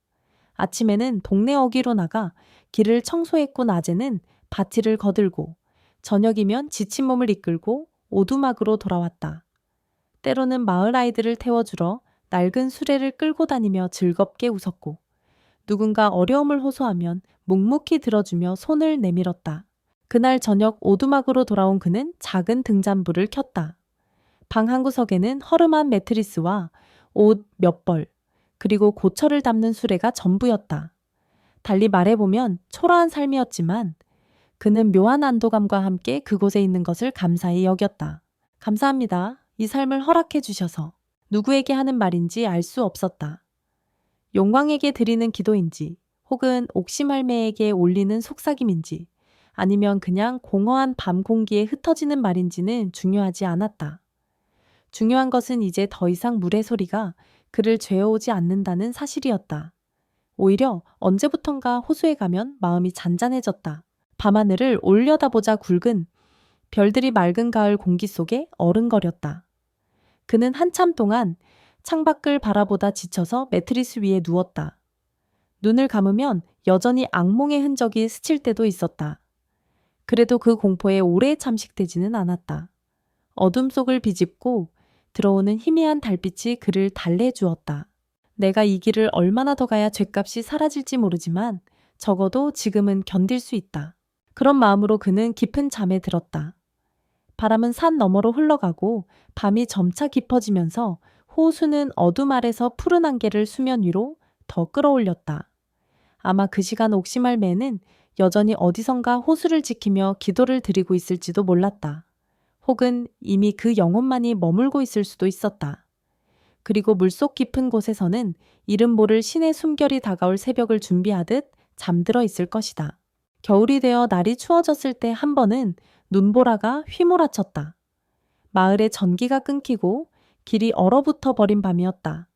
아침에는 동네 어귀로 나가 길을 청소했고 낮에는 바티를 거들고 저녁이면 지친 몸을 이끌고 오두막으로 돌아왔다. 때로는 마을 아이들을 태워주러 낡은 수레를 끌고 다니며 즐겁게 웃었고 누군가 어려움을 호소하면 묵묵히 들어주며 손을 내밀었다. 그날 저녁 오두막으로 돌아온 그는 작은 등잔불을 켰다. 방 한 구석에는 허름한 매트리스와 옷 몇 벌, 그리고 고철을 담는 수레가 전부였다. 달리 말해보면 초라한 삶이었지만 그는 묘한 안도감과 함께 그곳에 있는 것을 감사히 여겼다. 감사합니다. 이 삶을 허락해 주셔서. 누구에게 하는 말인지 알 수 없었다. 용광에게 드리는 기도인지 혹은 옥시말매에게 올리는 속삭임인지 아니면 그냥 공허한 밤 공기에 흩어지는 말인지는 중요하지 않았다. 중요한 것은 이제 더 이상 물의 소리가 그를 죄어오지 않는다는 사실이었다. 오히려 언제부턴가 호수에 가면 마음이 잔잔해졌다. 밤하늘을 올려다보자 굵은 별들이 맑은 가을 공기 속에 어른거렸다. 그는 한참 동안 창밖을 바라보다 지쳐서 매트리스 위에 누웠다. 눈을 감으면 여전히 악몽의 흔적이 스칠 때도 있었다. 그래도 그 공포에 오래 잠식되지는 않았다. 어둠 속을 비집고 들어오는 희미한 달빛이 그를 달래주었다. 내가 이 길을 얼마나 더 가야 죗값이 사라질지 모르지만 적어도 지금은 견딜 수 있다. 그런 마음으로 그는 깊은 잠에 들었다. 바람은 산 너머로 흘러가고 밤이 점차 깊어지면서 호수는 어둠 아래서 푸른 안개를 수면 위로 더 끌어올렸다. 아마 그 시간 옥시말매는 여전히 어디선가 호수를 지키며 기도를 드리고 있을지도 몰랐다. 혹은 이미 그 영혼만이 머물고 있을 수도 있었다. 그리고 물속 깊은 곳에서는 이름 모를 신의 숨결이 다가올 새벽을 준비하듯 잠들어 있을 것이다. 겨울이 되어 날이 추워졌을 때 한 번은 눈보라가 휘몰아쳤다. 마을의 전기가 끊기고 길이 얼어붙어 버린 밤이었다.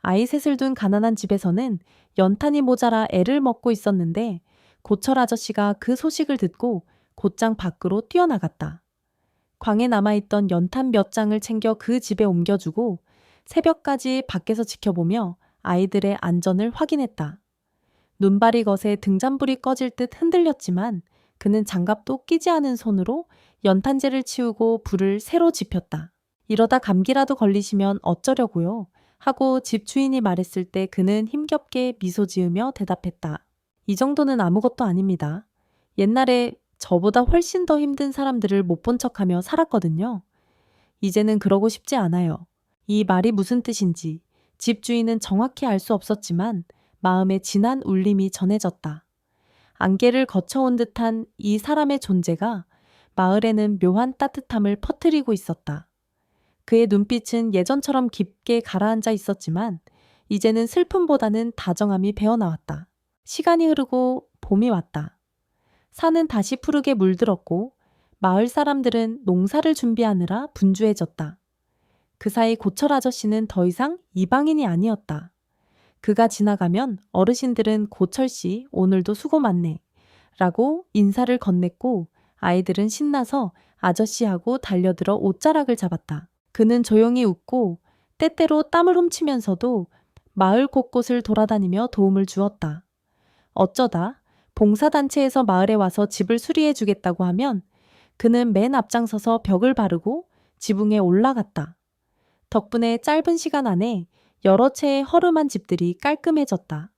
아이 셋을 둔 가난한 집에서는 연탄이 모자라 애를 먹고 있었는데 고철 아저씨가 그 소식을 듣고 곧장 밖으로 뛰어나갔다. 광에 남아있던 연탄 몇 장을 챙겨 그 집에 옮겨주고 새벽까지 밖에서 지켜보며 아이들의 안전을 확인했다. 눈발이 거세 등잔불이 꺼질 듯 흔들렸지만 그는 장갑도 끼지 않은 손으로 연탄재를 치우고 불을 새로 지폈다. 이러다 감기라도 걸리시면 어쩌려고요? 하고 집 주인이 말했을 때 그는 힘겹게 미소 지으며 대답했다. 이 정도는 아무것도 아닙니다. 옛날에 저보다 훨씬 더 힘든 사람들을 못 본 척하며 살았거든요. 이제는 그러고 싶지 않아요. 이 말이 무슨 뜻인지 집 주인은 정확히 알 수 없었지만 마음에 진한 울림이 전해졌다. 안개를 거쳐온 듯한 이 사람의 존재가 마을에는 묘한 따뜻함을 퍼뜨리고 있었다. 그의 눈빛은 예전처럼 깊게 가라앉아 있었지만 이제는 슬픔보다는 다정함이 배어나왔다. 시간이 흐르고 봄이 왔다. 산은 다시 푸르게 물들었고 마을 사람들은 농사를 준비하느라 분주해졌다. 그 사이 고철 아저씨는 더 이상 이방인이 아니었다. 그가 지나가면 어르신들은 고철씨 오늘도 수고 많네 라고 인사를 건넸고 아이들은 신나서 아저씨하고 달려들어 옷자락을 잡았다. 그는 조용히 웃고 때때로 땀을 훔치면서도 마을 곳곳을 돌아다니며 도움을 주었다. 어쩌다 봉사단체에서 마을에 와서 집을 수리해 주겠다고 하면 그는 맨 앞장서서 벽을 바르고 지붕에 올라갔다. 덕분에 짧은 시간 안에 여러 채의 허름한 집들이 깔끔해졌다.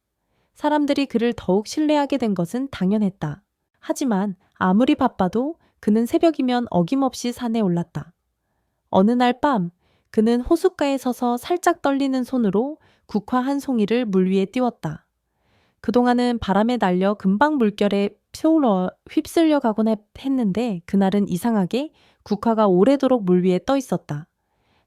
사람들이 그를 더욱 신뢰하게 된 것은 당연했다. 하지만 아무리 바빠도 그는 새벽이면 어김없이 산에 올랐다. 어느 날 밤 그는 호숫가에 서서 살짝 떨리는 손으로 국화 한 송이를 물 위에 띄웠다. 그동안은 바람에 날려 금방 물결에 휩쓸려 가곤 했는데 그날은 이상하게 국화가 오래도록 물 위에 떠 있었다.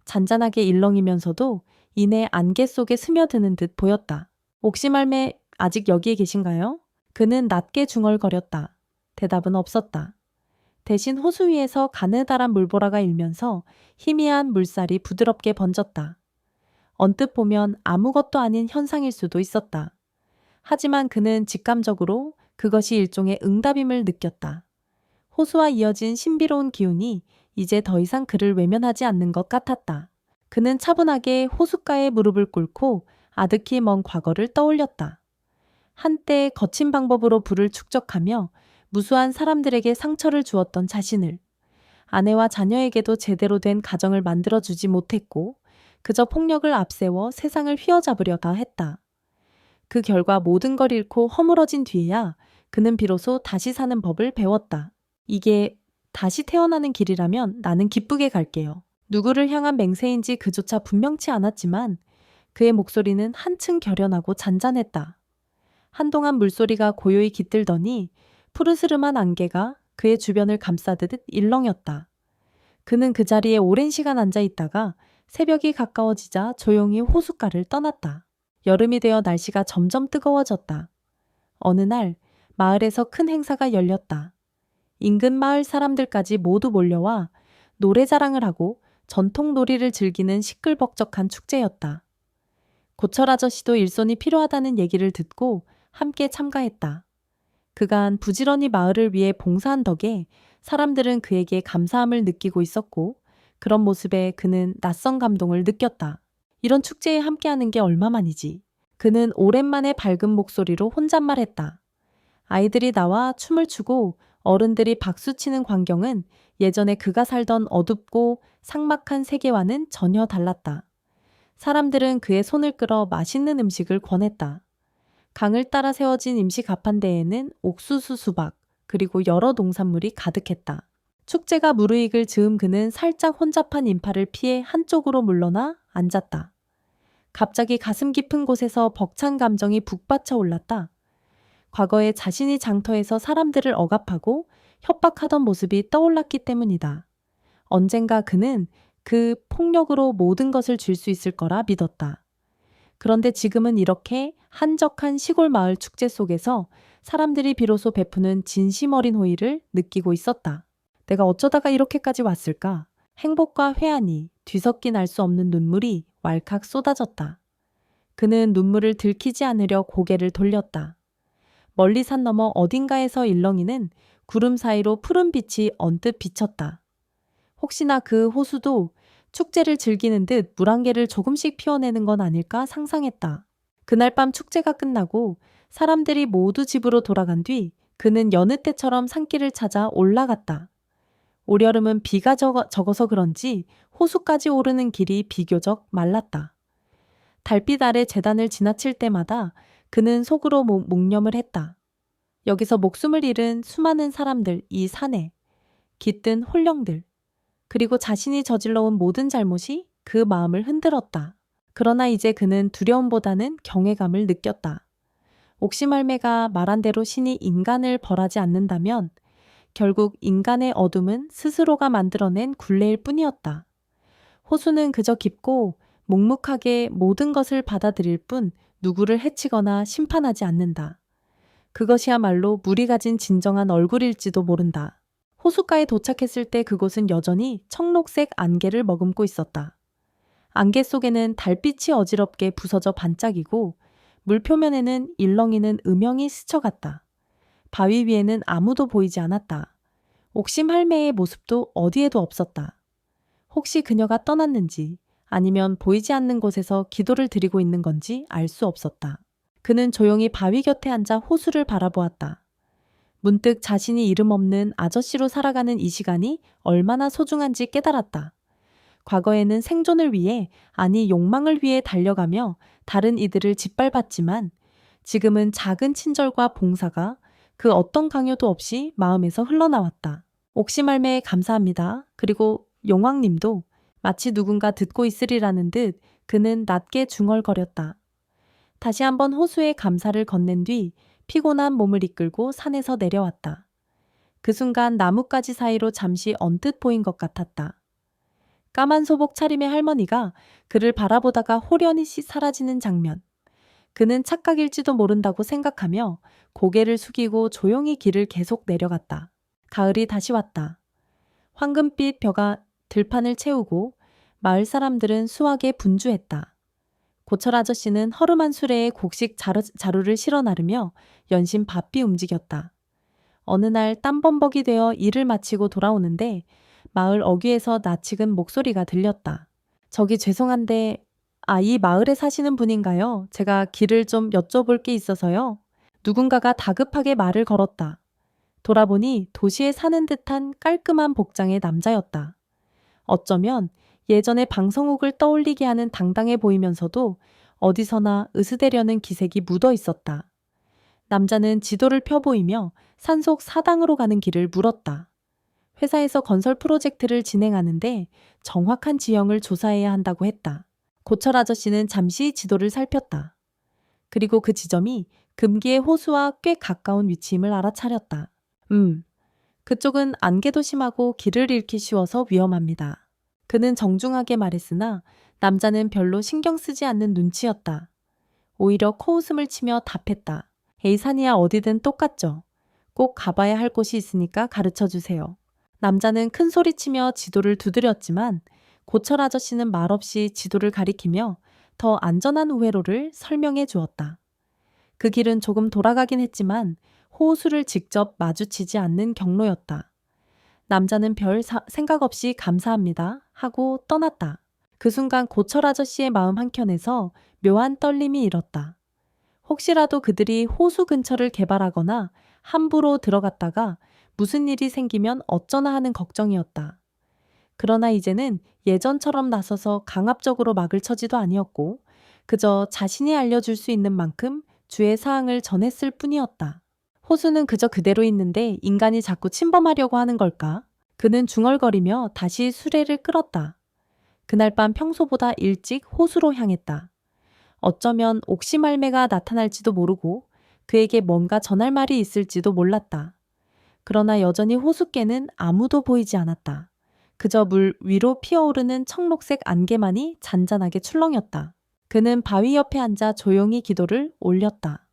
잔잔하게 일렁이면서도 이내 안개 속에 스며드는 듯 보였다. 옥시말매 아직 여기에 계신가요? 그는 낮게 중얼거렸다. 대답은 없었다. 대신 호수 위에서 가느다란 물보라가 일면서 희미한 물살이 부드럽게 번졌다. 언뜻 보면 아무것도 아닌 현상일 수도 있었다. 하지만 그는 직감적으로 그것이 일종의 응답임을 느꼈다. 호수와 이어진 신비로운 기운이 이제 더 이상 그를 외면하지 않는 것 같았다. 그는 차분하게 호숫가에 무릎을 꿇고 아득히 먼 과거를 떠올렸다. 한때 거친 방법으로 부를 축적하며 무수한 사람들에게 상처를 주었던 자신을, 아내와 자녀에게도 제대로 된 가정을 만들어주지 못했고 그저 폭력을 앞세워 세상을 휘어잡으려다 했다. 그 결과 모든 걸 잃고 허물어진 뒤에야 그는 비로소 다시 사는 법을 배웠다. 이게 다시 태어나는 길이라면 나는 기쁘게 갈게요. 누구를 향한 맹세인지 그조차 분명치 않았지만 그의 목소리는 한층 결연하고 잔잔했다. 한동안 물소리가 고요히 깃들더니 푸르스름한 안개가 그의 주변을 감싸듯 일렁였다. 그는 그 자리에 오랜 시간 앉아 있다가 새벽이 가까워지자 조용히 호숫가를 떠났다. 여름이 되어 날씨가 점점 뜨거워졌다. 어느 날 마을에서 큰 행사가 열렸다. 인근 마을 사람들까지 모두 몰려와 노래 자랑을 하고 전통 놀이를 즐기는 시끌벅적한 축제였다. 고철 아저씨도 일손이 필요하다는 얘기를 듣고 함께 참가했다. 그간 부지런히 마을을 위해 봉사한 덕에 사람들은 그에게 감사함을 느끼고 있었고 그런 모습에 그는 낯선 감동을 느꼈다. 이런 축제에 함께하는 게 얼마만이지. 그는 오랜만에 밝은 목소리로 혼잣말했다. 아이들이 나와 춤을 추고 어른들이 박수치는 광경은 예전에 그가 살던 어둡고 삭막한 세계와는 전혀 달랐다. 사람들은 그의 손을 끌어 맛있는 음식을 권했다. 강을 따라 세워진 임시 가판대에는 옥수수 수박, 그리고 여러 농산물이 가득했다. 축제가 무르익을 즈음 그는 살짝 혼잡한 인파를 피해 한쪽으로 물러나 앉았다. 갑자기 가슴 깊은 곳에서 벅찬 감정이 북받쳐 올랐다. 과거에 자신이 장터에서 사람들을 억압하고 협박하던 모습이 떠올랐기 때문이다. 언젠가 그는 그 폭력으로 모든 것을 줄 수 있을 거라 믿었다. 그런데 지금은 이렇게 한적한 시골 마을 축제 속에서 사람들이 비로소 베푸는 진심 어린 호의를 느끼고 있었다. 내가 어쩌다가 이렇게까지 왔을까? 행복과 회한이 뒤섞인 알 수 없는 눈물이 왈칵 쏟아졌다. 그는 눈물을 들키지 않으려 고개를 돌렸다. 멀리 산 너머 어딘가에서 일렁이는 구름 사이로 푸른 빛이 언뜻 비쳤다. 혹시나 그 호수도 축제를 즐기는 듯 물안개를 조금씩 피워내는 건 아닐까 상상했다. 그날 밤 축제가 끝나고 사람들이 모두 집으로 돌아간 뒤 그는 여느 때처럼 산길을 찾아 올라갔다. 올여름은 비가 적어서 그런지 호수까지 오르는 길이 비교적 말랐다. 달빛 아래 재단을 지나칠 때마다 그는 속으로 묵념을 했다. 여기서 목숨을 잃은 수많은 사람들, 이 산에 깃든 혼령들, 그리고 자신이 저질러온 모든 잘못이 그 마음을 흔들었다. 그러나 이제 그는 두려움보다는 경외감을 느꼈다. 옥시말매가 말한 대로 신이 인간을 벌하지 않는다면 결국 인간의 어둠은 스스로가 만들어낸 굴레일 뿐이었다. 호수는 그저 깊고 묵묵하게 모든 것을 받아들일 뿐 누구를 해치거나 심판하지 않는다. 그것이야말로 물이 가진 진정한 얼굴일지도 모른다. 호숫가에 도착했을 때 그곳은 여전히 청록색 안개를 머금고 있었다. 안개 속에는 달빛이 어지럽게 부서져 반짝이고 물 표면에는 일렁이는 음영이 스쳐갔다. 바위 위에는 아무도 보이지 않았다. 옥심 할매의 모습도 어디에도 없었다. 혹시 그녀가 떠났는지 아니면 보이지 않는 곳에서 기도를 드리고 있는 건지 알 수 없었다. 그는 조용히 바위 곁에 앉아 호수를 바라보았다. 문득 자신이 이름 없는 아저씨로 살아가는 이 시간이 얼마나 소중한지 깨달았다. 과거에는 생존을 위해, 아니 욕망을 위해 달려가며 다른 이들을 짓밟았지만 지금은 작은 친절과 봉사가 그 어떤 강요도 없이 마음에서 흘러나왔다. 옥시말매에 감사합니다. 그리고 용왕님도. 마치 누군가 듣고 있으리라는 듯 그는 낮게 중얼거렸다. 다시 한번 호수에 감사를 건넨 뒤 피곤한 몸을 이끌고 산에서 내려왔다. 그 순간 나뭇가지 사이로 잠시 언뜻 보인 것 같았다. 까만 소복 차림의 할머니가 그를 바라보다가 호련히 사라지는 장면. 그는 착각일지도 모른다고 생각하며 고개를 숙이고 조용히 길을 계속 내려갔다. 가을이 다시 왔다. 황금빛 벼가 들판을 채우고 마을 사람들은 수확에 분주했다. 고철 아저씨는 허름한 수레에 곡식 자루를 실어 나르며 연신 바삐 움직였다. 어느 날 땀범벅이 되어 일을 마치고 돌아오는데 마을 어귀에서 낯익은 목소리가 들렸다. 저기 죄송한데, 이 마을에 사시는 분인가요? 제가 길을 좀 여쭤볼 게 있어서요. 누군가가 다급하게 말을 걸었다. 돌아보니 도시에 사는 듯한 깔끔한 복장의 남자였다. 어쩌면 예전의 방성옥을 떠올리게 하는 당당해 보이면서도 어디서나 으스대려는 기색이 묻어 있었다. 남자는 지도를 펴보이며 산속 사당으로 가는 길을 물었다. 회사에서 건설 프로젝트를 진행하는데 정확한 지형을 조사해야 한다고 했다. 고철 아저씨는 잠시 지도를 살폈다. 그리고 그 지점이 금기의 호수와 꽤 가까운 위치임을 알아차렸다. 그쪽은 안개도 심하고 길을 잃기 쉬워서 위험합니다. 그는 정중하게 말했으나 남자는 별로 신경 쓰지 않는 눈치였다. 오히려 코웃음을 치며 답했다. 에이산이야 어디든 똑같죠. 꼭 가봐야 할 곳이 있으니까 가르쳐 주세요. 남자는 큰 소리치며 지도를 두드렸지만 고철 아저씨는 말없이 지도를 가리키며 더 안전한 우회로를 설명해 주었다. 그 길은 조금 돌아가긴 했지만 호수를 직접 마주치지 않는 경로였다. 남자는 별 생각 없이 감사합니다 하고 떠났다. 그 순간 고철 아저씨의 마음 한켠에서 묘한 떨림이 일었다. 혹시라도 그들이 호수 근처를 개발하거나 함부로 들어갔다가 무슨 일이 생기면 어쩌나 하는 걱정이었다. 그러나 이제는 예전처럼 나서서 강압적으로 막을 처지도 아니었고 그저 자신이 알려줄 수 있는 만큼 주의 사항을 전했을 뿐이었다. 호수는 그저 그대로 있는데 인간이 자꾸 침범하려고 하는 걸까? 그는 중얼거리며 다시 수레를 끌었다. 그날 밤 평소보다 일찍 호수로 향했다. 어쩌면 옥시말매가 나타날지도 모르고 그에게 뭔가 전할 말이 있을지도 몰랐다. 그러나 여전히 호숫가에는 아무도 보이지 않았다. 그저 물 위로 피어오르는 청록색 안개만이 잔잔하게 출렁였다. 그는 바위 옆에 앉아 조용히 기도를 올렸다.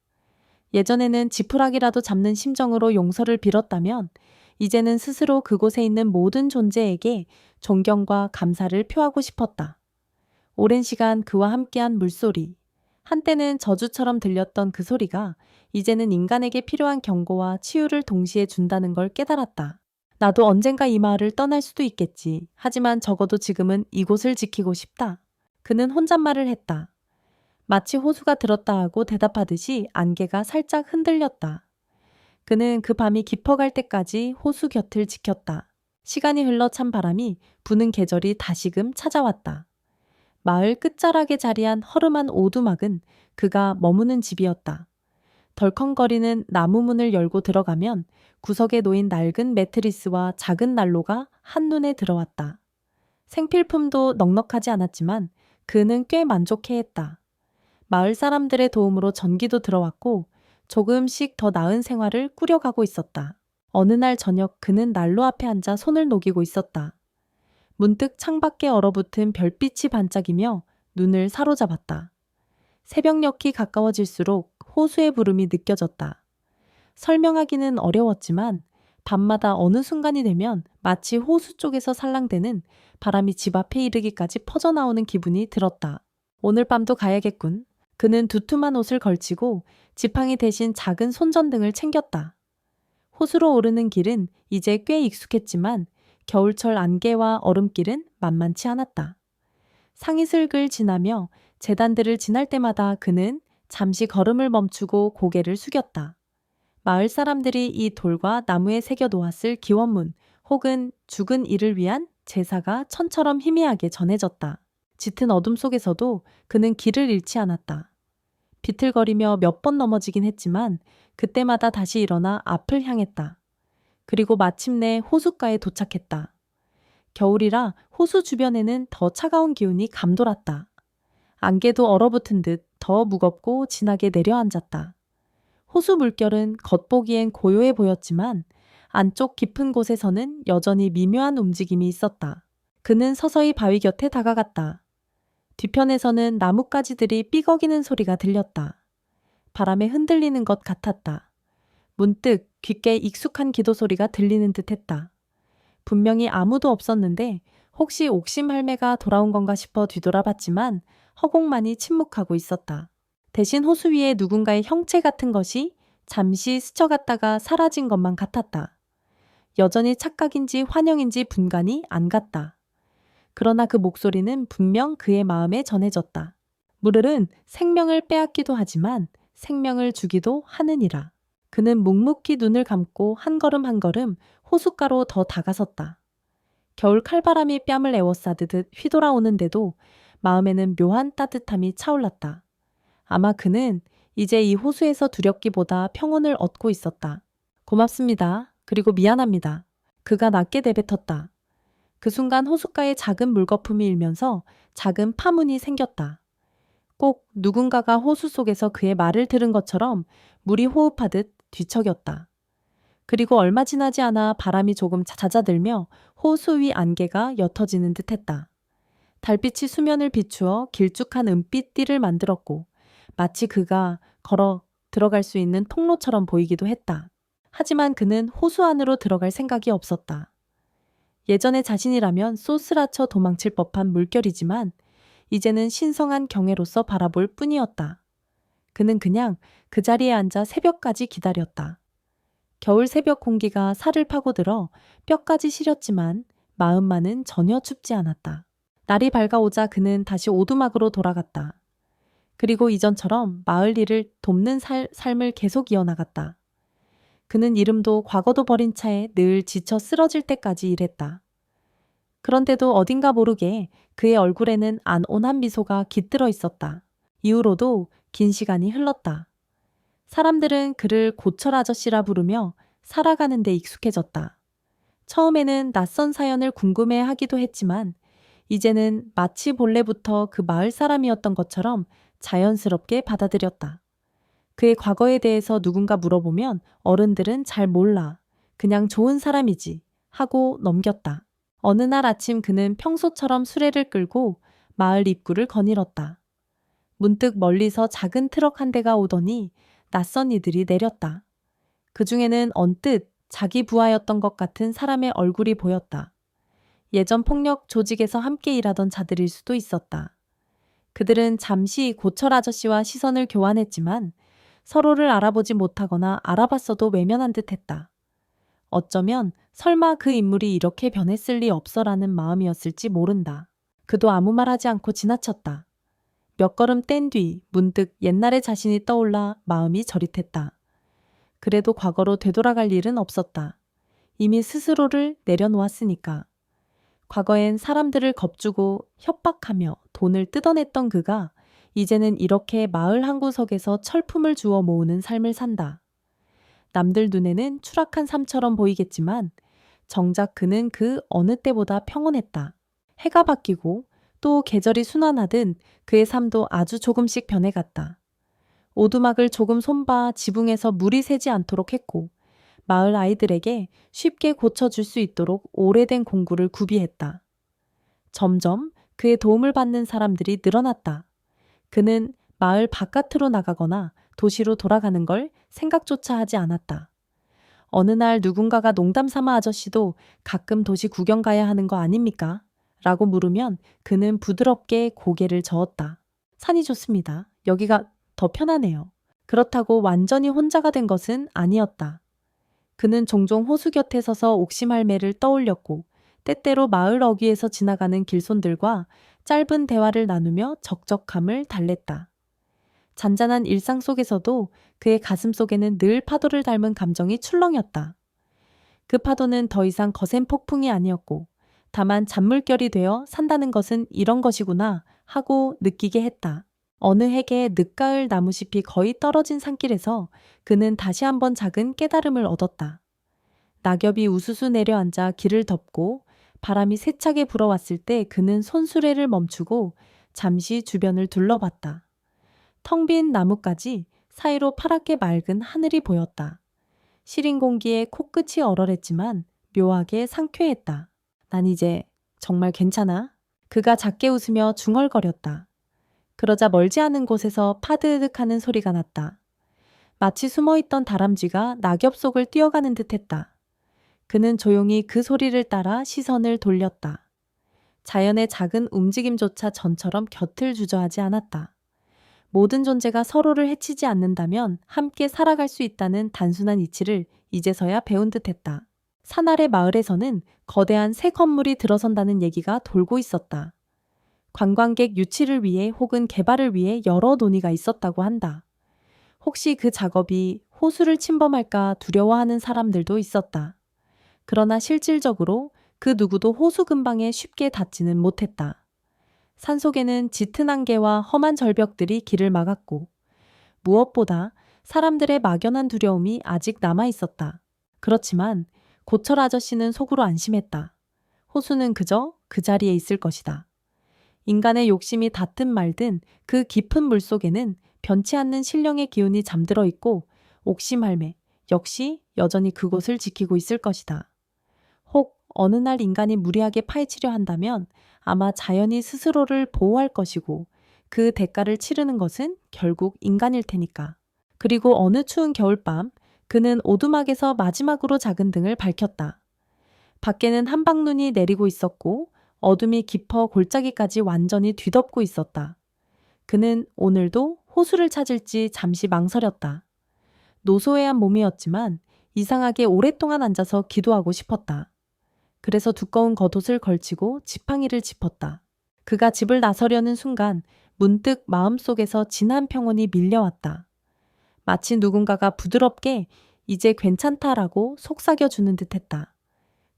예전에는 지푸라기라도 잡는 심정으로 용서를 빌었다면 이제는 스스로 그곳에 있는 모든 존재에게 존경과 감사를 표하고 싶었다. 오랜 시간 그와 함께한 물소리, 한때는 저주처럼 들렸던 그 소리가 이제는 인간에게 필요한 경고와 치유를 동시에 준다는 걸 깨달았다. 나도 언젠가 이 마을을 떠날 수도 있겠지. 하지만 적어도 지금은 이곳을 지키고 싶다. 그는 혼잣말을 했다. 마치 호수가 들었다 하고 대답하듯이 안개가 살짝 흔들렸다. 그는 그 밤이 깊어갈 때까지 호수 곁을 지켰다. 시간이 흘러 찬 바람이 부는 계절이 다시금 찾아왔다. 마을 끝자락에 자리한 허름한 오두막은 그가 머무는 집이었다. 덜컹거리는 나무 문을 열고 들어가면 구석에 놓인 낡은 매트리스와 작은 난로가 한눈에 들어왔다. 생필품도 넉넉하지 않았지만 그는 꽤 만족해했다. 마을 사람들의 도움으로 전기도 들어왔고 조금씩 더 나은 생활을 꾸려가고 있었다. 어느 날 저녁 그는 난로 앞에 앉아 손을 녹이고 있었다. 문득 창밖에 얼어붙은 별빛이 반짝이며 눈을 사로잡았다. 새벽녘이 가까워질수록 호수의 부름이 느껴졌다. 설명하기는 어려웠지만 밤마다 어느 순간이 되면 마치 호수 쪽에서 살랑대는 바람이 집 앞에 이르기까지 퍼져나오는 기분이 들었다. 오늘 밤도 가야겠군. 그는 두툼한 옷을 걸치고 지팡이 대신 작은 손전등을 챙겼다. 호수로 오르는 길은 이제 꽤 익숙했지만 겨울철 안개와 얼음길은 만만치 않았다. 상이슬글 지나며 재단들을 지날 때마다 그는 잠시 걸음을 멈추고 고개를 숙였다. 마을 사람들이 이 돌과 나무에 새겨 놓았을 기원문 혹은 죽은 이를 위한 제사가 천처럼 희미하게 전해졌다. 짙은 어둠 속에서도 그는 길을 잃지 않았다. 비틀거리며 몇 번 넘어지긴 했지만 그때마다 다시 일어나 앞을 향했다. 그리고 마침내 호숫가에 도착했다. 겨울이라 호수 주변에는 더 차가운 기운이 감돌았다. 안개도 얼어붙은 듯 더 무겁고 진하게 내려앉았다. 호수 물결은 겉보기엔 고요해 보였지만 안쪽 깊은 곳에서는 여전히 미묘한 움직임이 있었다. 그는 서서히 바위 곁에 다가갔다. 뒤편에서는 나뭇가지들이 삐걱이는 소리가 들렸다. 바람에 흔들리는 것 같았다. 문득 귓게 익숙한 기도 소리가 들리는 듯했다. 분명히 아무도 없었는데 혹시 옥심 할매가 돌아온 건가 싶어 뒤돌아봤지만 허공만이 침묵하고 있었다. 대신 호수 위에 누군가의 형체 같은 것이 잠시 스쳐갔다가 사라진 것만 같았다. 여전히 착각인지 환영인지 분간이 안 갔다. 그러나 그 목소리는 분명 그의 마음에 전해졌다. 물은 생명을 빼앗기도 하지만 생명을 주기도 하느니라. 그는 묵묵히 눈을 감고 한 걸음 한 걸음 호숫가로 더 다가섰다. 겨울 칼바람이 뺨을 에워싸듯 휘돌아오는데도 마음에는 묘한 따뜻함이 차올랐다. 아마 그는 이제 이 호수에서 두렵기보다 평온을 얻고 있었다. 고맙습니다. 그리고 미안합니다. 그가 낮게 내뱉었다. 그 순간 호숫가에 작은 물거품이 일면서 작은 파문이 생겼다. 꼭 누군가가 호수 속에서 그의 말을 들은 것처럼 물이 호흡하듯 뒤척였다. 그리고 얼마 지나지 않아 바람이 조금 잦아들며 호수 위 안개가 옅어지는 듯했다. 달빛이 수면을 비추어 길쭉한 은빛 띠를 만들었고 마치 그가 걸어 들어갈 수 있는 통로처럼 보이기도 했다. 하지만 그는 호수 안으로 들어갈 생각이 없었다. 예전의 자신이라면 쏘스라쳐 도망칠 법한 물결이지만 이제는 신성한 경애로서 바라볼 뿐이었다. 그는 그냥 그 자리에 앉아 새벽까지 기다렸다. 겨울 새벽 공기가 살을 파고들어 뼈까지 시렸지만 마음만은 전혀 춥지 않았다. 날이 밝아오자 그는 다시 오두막으로 돌아갔다. 그리고 이전처럼 마을 일을 돕는 삶을 계속 이어나갔다. 그는 이름도 과거도 버린 채 늘 지쳐 쓰러질 때까지 일했다. 그런데도 어딘가 모르게 그의 얼굴에는 안온한 미소가 깃들어 있었다. 이후로도 긴 시간이 흘렀다. 사람들은 그를 고철 아저씨라 부르며 살아가는 데 익숙해졌다. 처음에는 낯선 사연을 궁금해하기도 했지만 이제는 마치 본래부터 그 마을 사람이었던 것처럼 자연스럽게 받아들였다. 그의 과거에 대해서 누군가 물어보면 어른들은 잘 몰라. 그냥 좋은 사람이지 하고 넘겼다. 어느 날 아침 그는 평소처럼 수레를 끌고 마을 입구를 거닐었다. 문득 멀리서 작은 트럭 한 대가 오더니 낯선 이들이 내렸다. 그 중에는 언뜻 자기 부하였던 것 같은 사람의 얼굴이 보였다. 예전 폭력 조직에서 함께 일하던 자들일 수도 있었다. 그들은 잠시 고철 아저씨와 시선을 교환했지만 서로를 알아보지 못하거나 알아봤어도 외면한 듯했다. 어쩌면 설마 그 인물이 이렇게 변했을 리 없어라는 마음이었을지 모른다. 그도 아무 말하지 않고 지나쳤다. 몇 걸음 뗀 뒤 문득 옛날의 자신이 떠올라 마음이 저릿했다. 그래도 과거로 되돌아갈 일은 없었다. 이미 스스로를 내려놓았으니까. 과거엔 사람들을 겁주고 협박하며 돈을 뜯어냈던 그가 이제는 이렇게 마을 한 구석에서 철품을 주워 모으는 삶을 산다. 남들 눈에는 추락한 삶처럼 보이겠지만 정작 그는 그 어느 때보다 평온했다. 해가 바뀌고 또 계절이 순환하듯 그의 삶도 아주 조금씩 변해갔다. 오두막을 조금 손봐 지붕에서 물이 새지 않도록 했고 마을 아이들에게 쉽게 고쳐줄 수 있도록 오래된 공구를 구비했다. 점점 그의 도움을 받는 사람들이 늘어났다. 그는 마을 바깥으로 나가거나 도시로 돌아가는 걸 생각조차 하지 않았다. 어느 날 누군가가 농담 삼아 아저씨도 가끔 도시 구경 가야 하는 거 아닙니까? 라고 물으면 그는 부드럽게 고개를 저었다. 산이 좋습니다. 여기가 더 편하네요. 그렇다고 완전히 혼자가 된 것은 아니었다. 그는 종종 호수 곁에 서서 옥시말매를 떠올렸고 때때로 마을 어귀에서 지나가는 길손들과 짧은 대화를 나누며 적적함을 달랬다. 잔잔한 일상 속에서도 그의 가슴 속에는 늘 파도를 닮은 감정이 출렁였다. 그 파도는 더 이상 거센 폭풍이 아니었고 다만 잔물결이 되어 산다는 것은 이런 것이구나 하고 느끼게 했다. 어느 해계 늦가을 나무잎이 거의 떨어진 산길에서 그는 다시 한번 작은 깨달음을 얻었다. 낙엽이 우수수 내려앉아 길을 덮고 바람이 세차게 불어왔을 때 그는 손수레를 멈추고 잠시 주변을 둘러봤다. 텅 빈 나뭇가지 사이로 파랗게 맑은 하늘이 보였다. 시린 공기에 코끝이 얼얼했지만 묘하게 상쾌했다. 난 이제 정말 괜찮아? 그가 작게 웃으며 중얼거렸다. 그러자 멀지 않은 곳에서 파드득하는 소리가 났다. 마치 숨어있던 다람쥐가 낙엽 속을 뛰어가는 듯했다. 그는 조용히 그 소리를 따라 시선을 돌렸다. 자연의 작은 움직임조차 전처럼 곁을 주저하지 않았다. 모든 존재가 서로를 해치지 않는다면 함께 살아갈 수 있다는 단순한 이치를 이제서야 배운 듯했다. 산 아래 마을에서는 거대한 새 건물이 들어선다는 얘기가 돌고 있었다. 관광객 유치를 위해 혹은 개발을 위해 여러 논의가 있었다고 한다. 혹시 그 작업이 호수를 침범할까 두려워하는 사람들도 있었다. 그러나 실질적으로 그 누구도 호수 근방에 쉽게 닿지는 못했다. 산속에는 짙은 안개와 험한 절벽들이 길을 막았고 무엇보다 사람들의 막연한 두려움이 아직 남아 있었다. 그렇지만 고철 아저씨는 속으로 안심했다. 호수는 그저 그 자리에 있을 것이다. 인간의 욕심이 닿든 말든 그 깊은 물속에는 변치 않는 신령의 기운이 잠들어 있고 옥심할매 역시 여전히 그곳을 지키고 있을 것이다. 혹 어느 날 인간이 무리하게 파헤치려 한다면 아마 자연이 스스로를 보호할 것이고 그 대가를 치르는 것은 결국 인간일 테니까. 그리고 어느 추운 겨울밤 그는 오두막에서 마지막으로 작은 등을 밝혔다. 밖에는 한방눈이 내리고 있었고 어둠이 깊어 골짜기까지 완전히 뒤덮고 있었다. 그는 오늘도 호수를 찾을지 잠시 망설였다. 노소해한 몸이었지만 이상하게 오랫동안 앉아서 기도하고 싶었다. 그래서 두꺼운 겉옷을 걸치고 지팡이를 짚었다. 그가 집을 나서려는 순간 문득 마음속에서 진한 평온이 밀려왔다. 마치 누군가가 부드럽게 이제 괜찮다라고 속삭여주는 듯했다.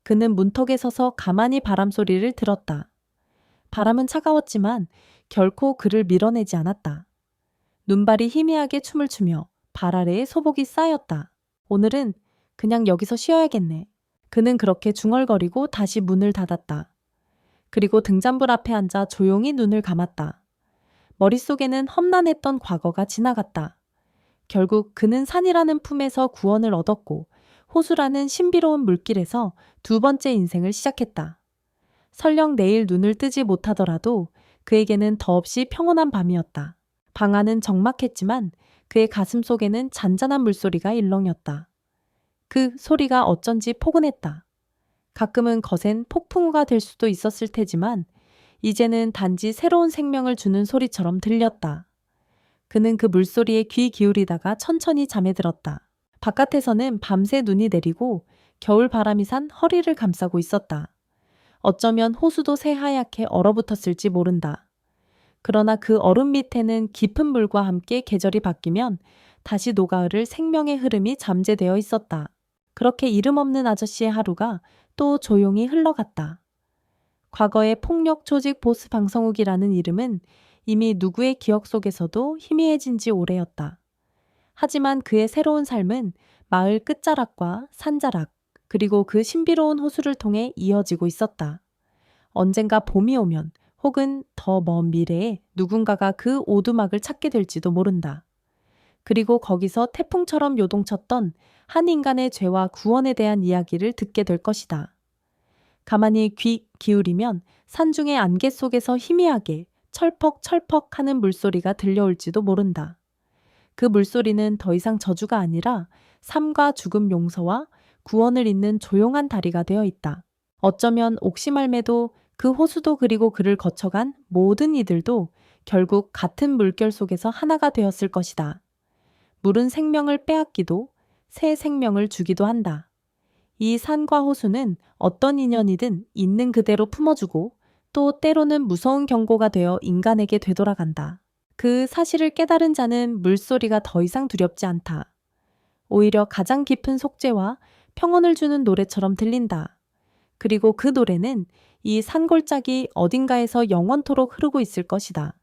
그는 문턱에 서서 가만히 바람 소리를 들었다. 바람은 차가웠지만 결코 그를 밀어내지 않았다. 눈발이 희미하게 춤을 추며 발 아래에 소복이 쌓였다. 오늘은 그냥 여기서 쉬어야겠네. 그는 그렇게 중얼거리고 다시 문을 닫았다. 그리고 등잔불 앞에 앉아 조용히 눈을 감았다. 머릿속에는 험난했던 과거가 지나갔다. 결국 그는 산이라는 품에서 구원을 얻었고 호수라는 신비로운 물길에서 두 번째 인생을 시작했다. 설령 내일 눈을 뜨지 못하더라도 그에게는 더없이 평온한 밤이었다. 방 안은 적막했지만 그의 가슴 속에는 잔잔한 물소리가 일렁였다. 그 소리가 어쩐지 포근했다. 가끔은 거센 폭풍우가 될 수도 있었을 테지만 이제는 단지 새로운 생명을 주는 소리처럼 들렸다. 그는 그 물소리에 귀 기울이다가 천천히 잠에 들었다. 바깥에서는 밤새 눈이 내리고 겨울 바람이 산 허리를 감싸고 있었다. 어쩌면 호수도 새하얗게 얼어붙었을지 모른다. 그러나 그 얼음 밑에는 깊은 물과 함께 계절이 바뀌면 다시 녹아흐를 생명의 흐름이 잠재되어 있었다. 그렇게 이름 없는 아저씨의 하루가 또 조용히 흘러갔다. 과거의 폭력 조직 보스 방성욱이라는 이름은 이미 누구의 기억 속에서도 희미해진 지 오래였다. 하지만 그의 새로운 삶은 마을 끝자락과 산자락, 그리고 그 신비로운 호수를 통해 이어지고 있었다. 언젠가 봄이 오면 혹은 더 먼 미래에 누군가가 그 오두막을 찾게 될지도 모른다. 그리고 거기서 태풍처럼 요동쳤던 한 인간의 죄와 구원에 대한 이야기를 듣게 될 것이다. 가만히 귀 기울이면 산중의 안개 속에서 희미하게 철퍽철퍽 하는 물소리가 들려올지도 모른다. 그 물소리는 더 이상 저주가 아니라 삶과 죽음 용서와 구원을 잇는 조용한 다리가 되어 있다. 어쩌면 옥시말매도 그 호수도 그리고 그를 거쳐간 모든 이들도 결국 같은 물결 속에서 하나가 되었을 것이다. 물은 생명을 빼앗기도 새 생명을 주기도 한다. 이 산과 호수는 어떤 인연이든 있는 그대로 품어주고 또 때로는 무서운 경고가 되어 인간에게 되돌아간다. 그 사실을 깨달은 자는 물소리가 더 이상 두렵지 않다. 오히려 가장 깊은 속죄와 평온을 주는 노래처럼 들린다. 그리고 그 노래는 이 산골짜기 어딘가에서 영원토록 흐르고 있을 것이다.